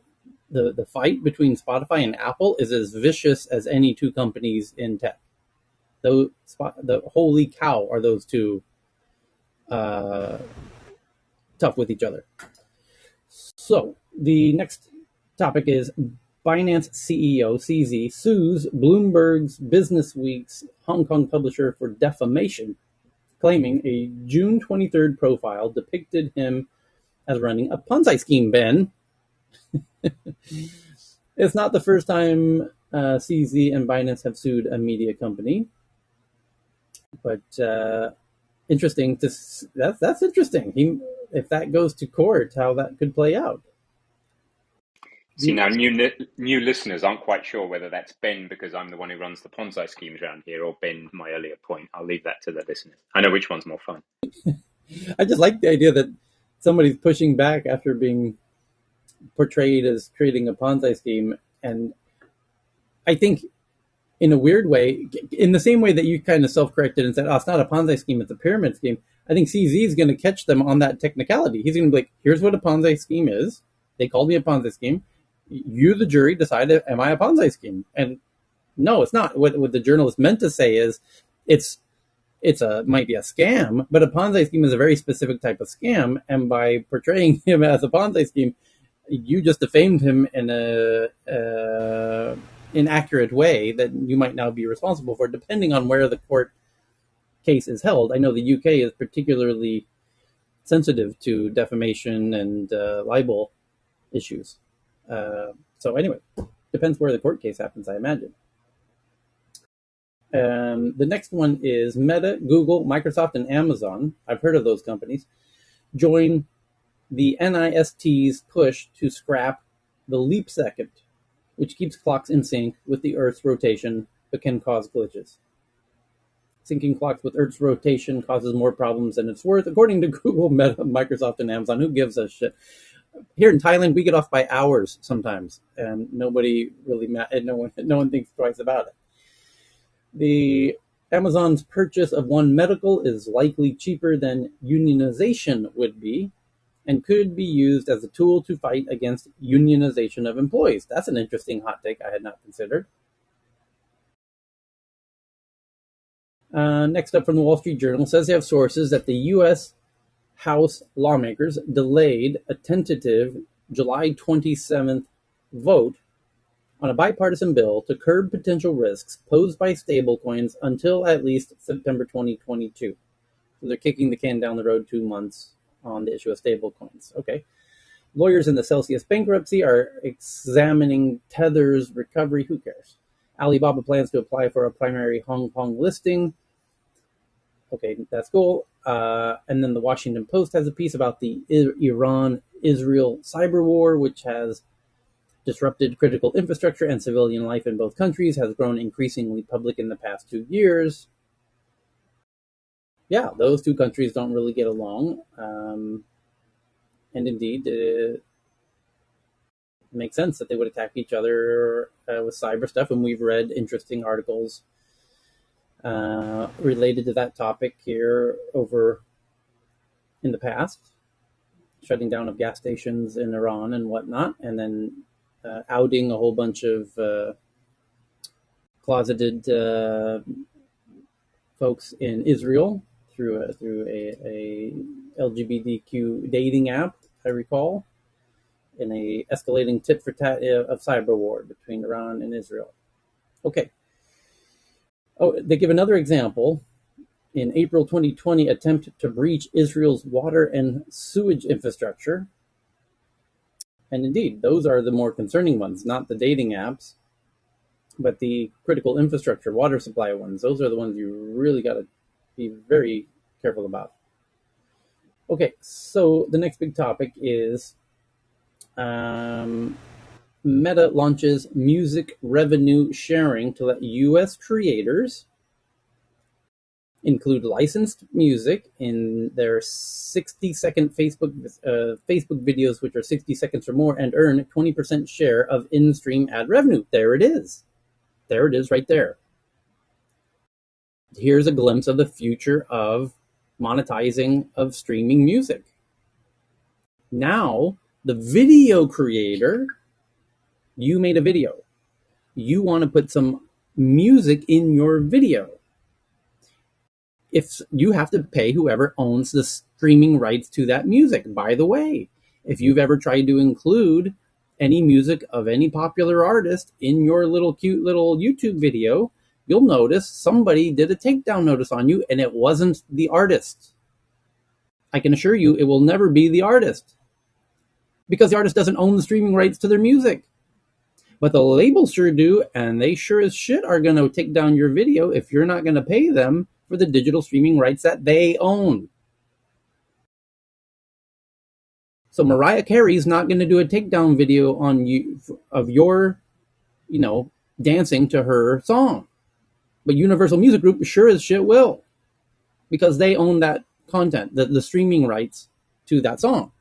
fight between Spotify and Apple is as vicious as any two companies in tech. The holy cow are those two tough with each other. So the next topic is Binance CEO CZ sues Bloomberg's Business Week's Hong Kong publisher for defamation, claiming a June 23rd profile depicted him as running a Ponzi scheme, Ben. It's not the first time CZ and Binance have sued a media company, but interesting. That's interesting. If that goes to court, how that could play out. See, now new listeners aren't quite sure whether that's Ben because I'm the one who runs the Ponzi schemes around here, or Ben, my earlier point. I'll leave that to the listeners. I know which one's more fun. I just like the idea that somebody's pushing back after being portrayed as creating a Ponzi scheme. And I think in a weird way, in the same way that you kind of self-corrected and said, oh, it's not a Ponzi scheme, it's a pyramid scheme, I think CZ is going to catch them on that technicality. He's going to be like, here's what a Ponzi scheme is. They called me a Ponzi scheme. You, the jury, decide, am I a Ponzi scheme? And no, it's not. What the journalist meant to say is might be a scam, but a Ponzi scheme is a very specific type of scam. And by portraying him as a Ponzi scheme, you just defamed him in a inaccurate way that you might now be responsible for, depending on where the court case is held. I know the UK is particularly sensitive to defamation and libel issues. So anyway, depends where the court case happens, I imagine. The next one is Meta, Google, Microsoft, and Amazon. I've heard of those companies. Join the NIST's push to scrap the leap second, which keeps clocks in sync with the Earth's rotation but can cause glitches. Syncing clocks with Earth's rotation causes more problems than it's worth, according to Google, Meta, Microsoft, and Amazon. Who gives a shit? Here in Thailand, we get off by hours sometimes, and nobody really, no one thinks twice about it. The Amazon's purchase of One Medical is likely cheaper than unionization would be, and could be used as a tool to fight against unionization of employees. That's an interesting hot take I had not considered. Next up from the Wall Street Journal, says they have sources that the U.S. House lawmakers delayed a tentative July 27th vote on a bipartisan bill to curb potential risks posed by stablecoins until at least September 2022. So they're kicking the can down the road 2 months on the issue of stablecoins. Okay. Lawyers in the Celsius bankruptcy are examining Tether's recovery. Who cares? Alibaba plans to apply for a primary Hong Kong listing. Okay, that's cool. And then the Washington Post has a piece about the Iran-Israel cyber war, which has disrupted critical infrastructure and civilian life in both countries, has grown increasingly public in the past 2 years. Yeah, those two countries don't really get along. And indeed, it makes sense that they would attack each other with cyber stuff. And we've read interesting articles related to that topic here over in the past, shutting down of gas stations in Iran and whatnot, and then outing a whole bunch of closeted folks in Israel through a LGBTQ dating app, I recall, in a escalating tit for tat of cyber war between Iran and Israel. Okay. Oh, they give another example in April 2020 attempt to breach Israel's water and sewage infrastructure. And indeed, those are the more concerning ones, not the dating apps, but the critical infrastructure, water supply ones. Those are the ones you really got to be very careful about. Okay, so the next big topic is Meta launches music revenue sharing to let US creators include licensed music in their 60-second Facebook videos, which are 60 seconds or more, and earn 20% share of in-stream ad revenue. There it is. There it is right there. Here's a glimpse of the future of monetizing of streaming music. Now, the video creator, you made a video. You want to put some music in your video. If you have to pay whoever owns the streaming rights to that music. By the way, if you've ever tried to include any music of any popular artist in your little cute little YouTube video, you'll notice somebody did a takedown notice on you and it wasn't the artist. I can assure you it will never be the artist because the artist doesn't own the streaming rights to their music. But the labels sure do, and they sure as shit are going to take down your video if you're not going to pay them for the digital streaming rights that they own. So Mariah Carey's not going to do a takedown video on you of your, dancing to her song. But Universal Music Group sure as shit will, because they own that content, the streaming rights to that song.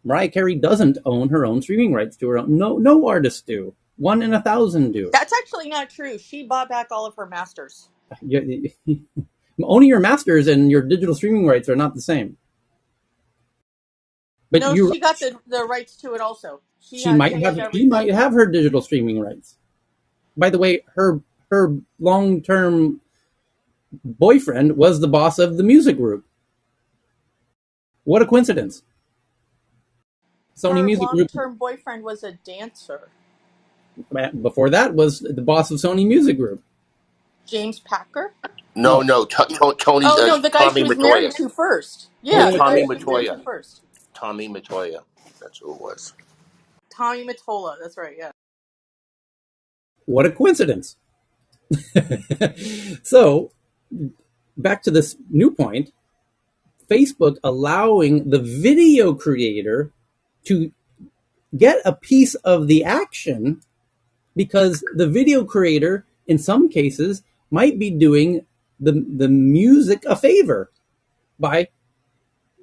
Mariah Carey doesn't own her own streaming rights to her own. No artists do. 1 in 1,000 do. That's actually not true. She bought back all of her masters. Owning your masters and your digital streaming rights are not the same. But no, she got the rights to it also. She might have her digital streaming rights. By the way, her long-term boyfriend was the boss of the music group. What a coincidence. Sony her Music Group. Long-term boyfriend was a dancer. Before that was the boss of Sony Music Group. James Packer? No, Tony. Oh, no, the guy Tommy she was Mottola. married to first. Yeah, the Tommy guy she was married to Mottola. first. Tommy Mottola. That's who it was. Tommy Mottola. That's right, yeah. What a coincidence. So, back to this new point, Facebook allowing the video creator to get a piece of the action because the video creator, in some cases, might be doing the music a favor by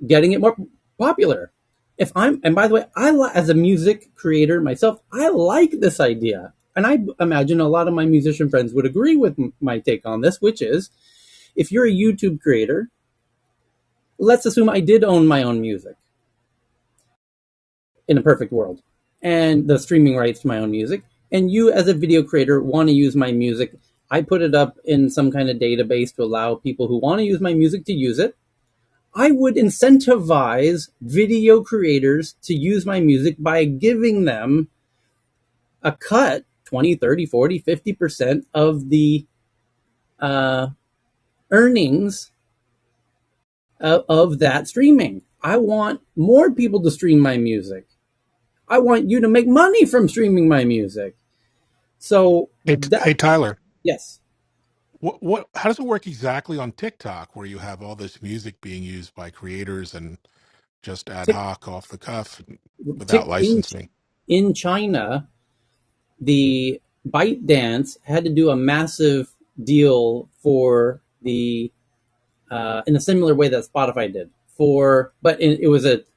getting it more popular. And by the way, as a music creator myself, I like this idea. And I imagine a lot of my musician friends would agree with my take on this, which is, if you're a YouTube creator, let's assume I did own my own music in a perfect world and the streaming rights to my own music. And you, as a video creator, want to use my music. I put it up in some kind of database to allow people who want to use my music to use it. I would incentivize video creators to use my music by giving them a cut, 20, 30, 40, 50% of the earnings of that streaming. I want more people to stream my music. I want you to make money from streaming my music. So, hey Tyler. Yes. How does it work exactly on TikTok, where you have all this music being used by creators and just ad hoc, off the cuff, without licensing? In China, the ByteDance had to do a massive deal for the in a similar way that Spotify did.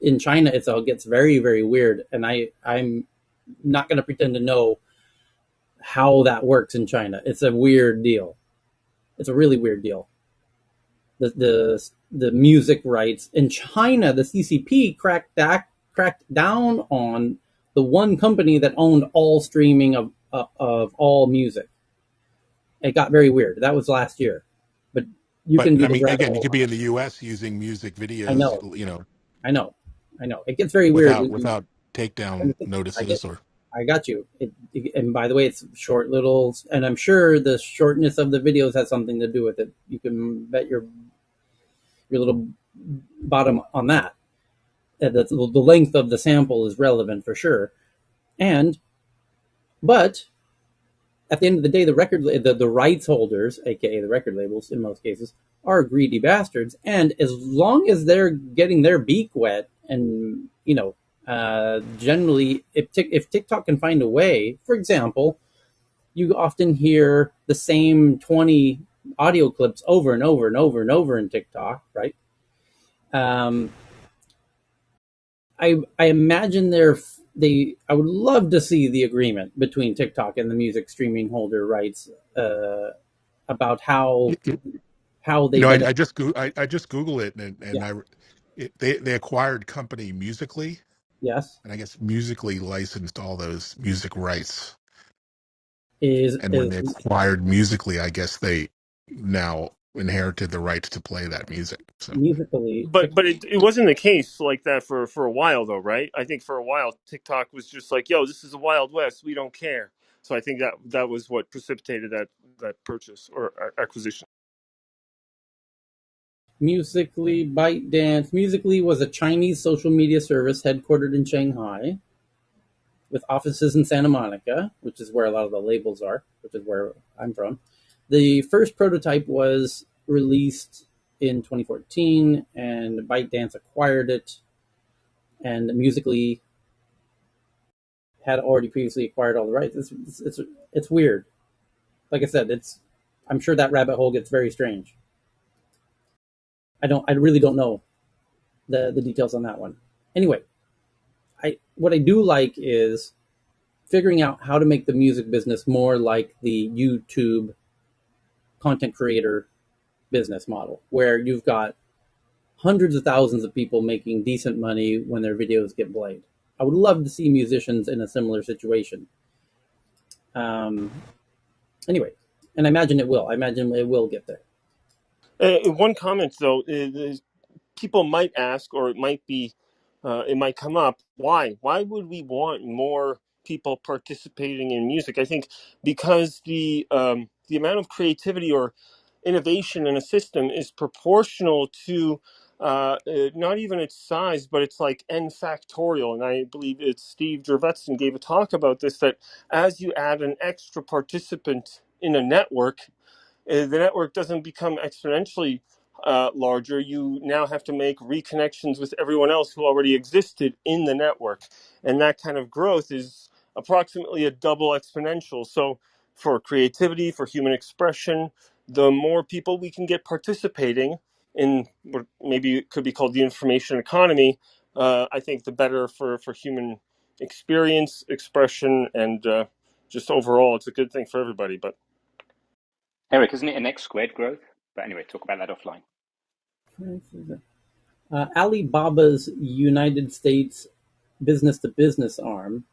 In China, it all gets very, very weird, and I'm not going to pretend to know how that works in China. It's a weird deal. It's a really weird deal. The music rights in China, the CCP cracked down on the one company that owned all streaming of all music. It got very weird. That was last year, but you can do again, you could be in the U.S. using music videos. I know. It gets very weird without takedown notices I got you. And by the way, it's short little, and I'm sure the shortness of the videos has something to do with it. You can bet your your little bottom on that. The length of the sample is relevant for sure. But at the end of the day, the rights holders, aka the record labels in most cases, are greedy bastards. And as long as they're getting their beak wet, and generally, if TikTok can find a way, for example, you often hear the same 20 audio clips over and over and over and over in TikTok, right? I imagine I would love to see the agreement between TikTok and the music streaming holder rights about how You they I benefit. just Google it, Yeah. they acquired company Musically, Yes. and I guess Musically licensed all those music rights. And when Is they acquired Musically, I guess they now inherited the rights to play that music. So musically But it wasn't the case like that for a while though, right? I think for a while TikTok was just like, "Yo, this is the Wild West. We don't care." So I think that was what precipitated that purchase or acquisition. Musically ByteDance. Musically was a Chinese social media service headquartered in Shanghai with offices in Santa Monica, which is where a lot of the labels are, which is where I'm from. The first prototype was released in 2014, and ByteDance acquired it, and Musically had already previously acquired all the rights. It's weird. Like I said, I'm sure that rabbit hole gets very strange. I really don't know the details on that one. Anyway, what I do like is figuring out how to make the music business more like the YouTube content creator business model, where you've got hundreds of thousands of people making decent money when their videos get played. I would love to see musicians in a similar situation. Um, anyway, and I imagine it will. I imagine it will get there. One comment though is people might ask, or it might come up, why would we want more people participating in music? I think because the amount of creativity or innovation in a system is proportional to not even its size, but it's like n factorial. And I believe it's Steve Jurvetson gave a talk about this, that as you add an extra participant in a network, the network doesn't become exponentially larger. You now have to make reconnections with everyone else who already existed in the network. And that kind of growth is approximately a double exponential. So, for creativity, for human expression, the more people we can get participating in what maybe it could be called the information economy, I think the better for human experience, expression, and just overall, it's a good thing for everybody. But Eric, isn't it an X squared growth? But anyway, talk about that offline. Alibaba's United States business to business arm,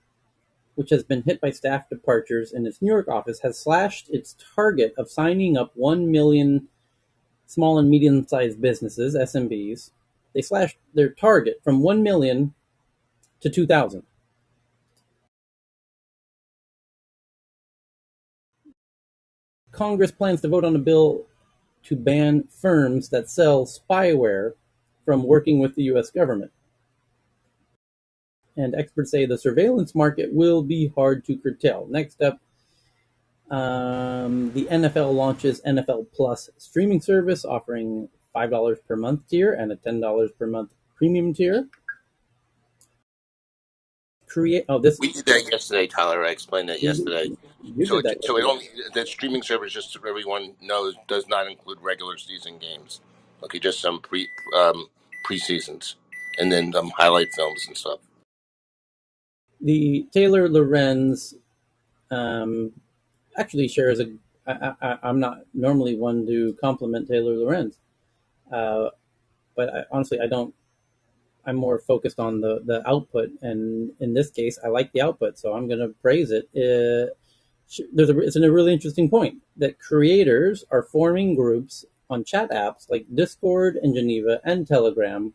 which has been hit by staff departures in its New York office, has slashed its target of signing up 1 million small and medium sized businesses, SMBs. They slashed their target from 1 million to 2,000. Congress plans to vote on a bill to ban firms that sell spyware from working with the U.S. government. And experts say the surveillance market will be hard to curtail. Next up, the NFL launches NFL Plus streaming service, offering $5 per month tier and a $10 per month premium tier. This We did that yesterday, Tyler. I explained that yesterday. you did that So it yesterday. only that streaming service, just so everyone knows, does not include regular season games. Okay, just some preseasons, and then highlight films and stuff. The Taylor Lorenz actually shares a. I'm not normally one to compliment Taylor Lorenz, but honestly, I don't. I'm more focused on the output, and in this case, I like the output, so I'm going to praise it. It's a really interesting point that creators are forming groups on chat apps like Discord and Geneva and Telegram,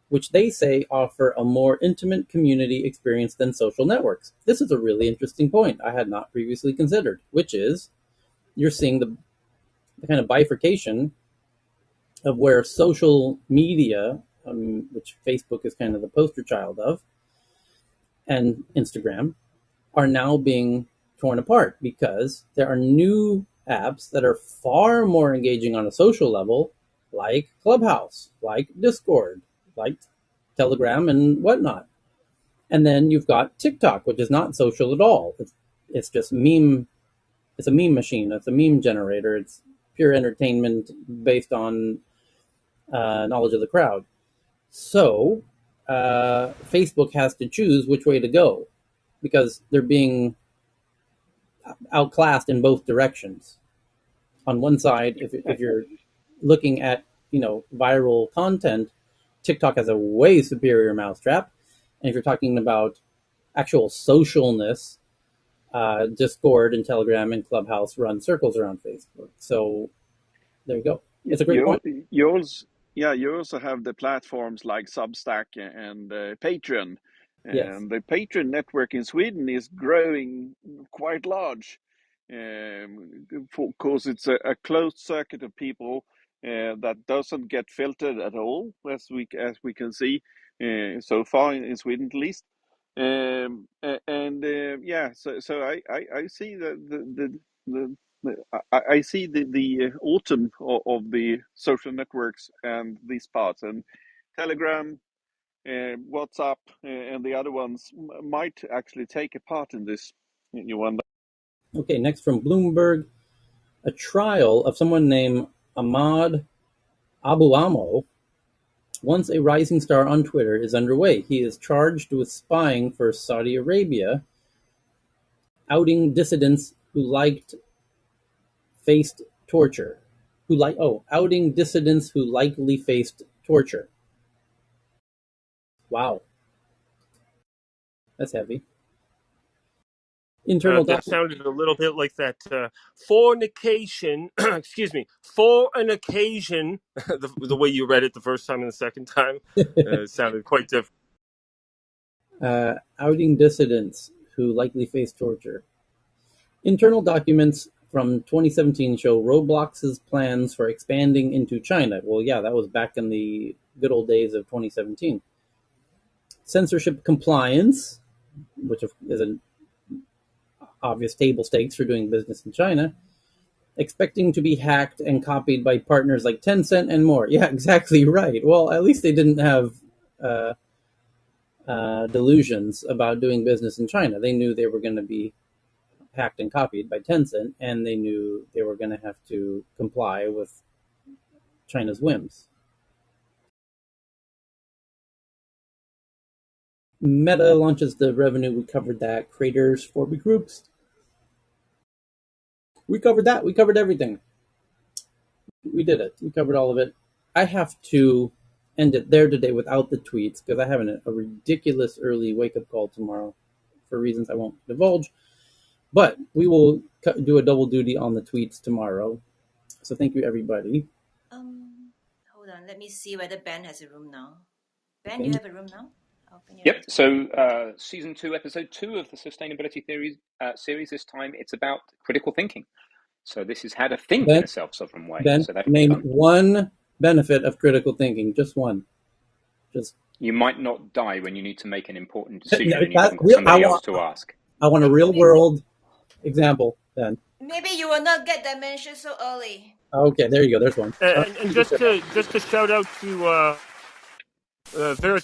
which they say offer a more intimate community experience than social networks. This is a really interesting point I had not previously considered, which is you're seeing the kind of bifurcation of where social media, which Facebook is kind of the poster child of, and Instagram, are now being torn apart because there are new apps that are far more engaging on a social level, like Clubhouse, like Discord, like Telegram, and whatnot. And then you've got TikTok, which is not social at all. It's just meme. It's a meme machine. It's a meme generator. It's pure entertainment based on knowledge of the crowd. So Facebook has to choose which way to go because they're being outclassed in both directions. On one side, if you're looking at viral content, TikTok has a way superior mousetrap, and if you're talking about actual socialness, Discord and Telegram and Clubhouse run circles around Facebook. So there you go. You, It's a great you point. you also yeah, you also have the platforms like Substack and Patreon, Yes. and the Patreon network in Sweden is growing quite large, because it's a closed circuit of people that doesn't get filtered at all, as we can see so far in Sweden at least. And yeah, so I see I see the autumn of the social networks and these parts, and Telegram, WhatsApp, and the other ones might actually take a part in this. You wonder. Okay, next from Bloomberg, a trial of someone named Ahmad Abu Amo, once a rising star on Twitter, is underway. He is charged with spying for Saudi Arabia, outing dissidents who faced torture. Outing dissidents who likely faced torture. Wow, that's heavy. Internal That document. sounded a little bit like that fornication. Excuse me, for an occasion. The way you read it the first time and the second time sounded quite different. Outing dissidents who likely face torture. Internal documents from 2017 show Roblox's plans for expanding into China. Well, yeah, that was back in the good old days of 2017. Censorship compliance, which is an obvious table stakes for doing business in China, expecting to be hacked and copied by partners like Tencent and more. Yeah, exactly right. Well, at least they didn't have uh, delusions about doing business in China. They knew they were going to be hacked and copied by Tencent, and they knew they were going to have to comply with China's whims. Meta launches the revenue. We covered that. Creators for big groups. We covered that. We covered everything. We did it. We covered all of it. I have to end it there today without the tweets because I have a ridiculous early wake up call tomorrow for reasons I won't divulge. But we will do a double duty on the tweets tomorrow. So thank you, everybody. Hold on. Let me see whether Ben has a room now. Ben, you Okay. have a room now? Open your Yep. mic. So, season 2, episode 2 of the Sustainability Theories series. This time, it's about critical thinking. So this is how to think in Ben, a self-sovereign way. Ben, So that'll be name fun. one benefit of critical thinking. Just one. Just You might not die when you need to make an important no, decision and you that haven't got real. somebody else to ask. I want a real world example. Ben. Maybe you will not get dementia so early. Okay, there you go. There's one. All And right. just to shout out to Vera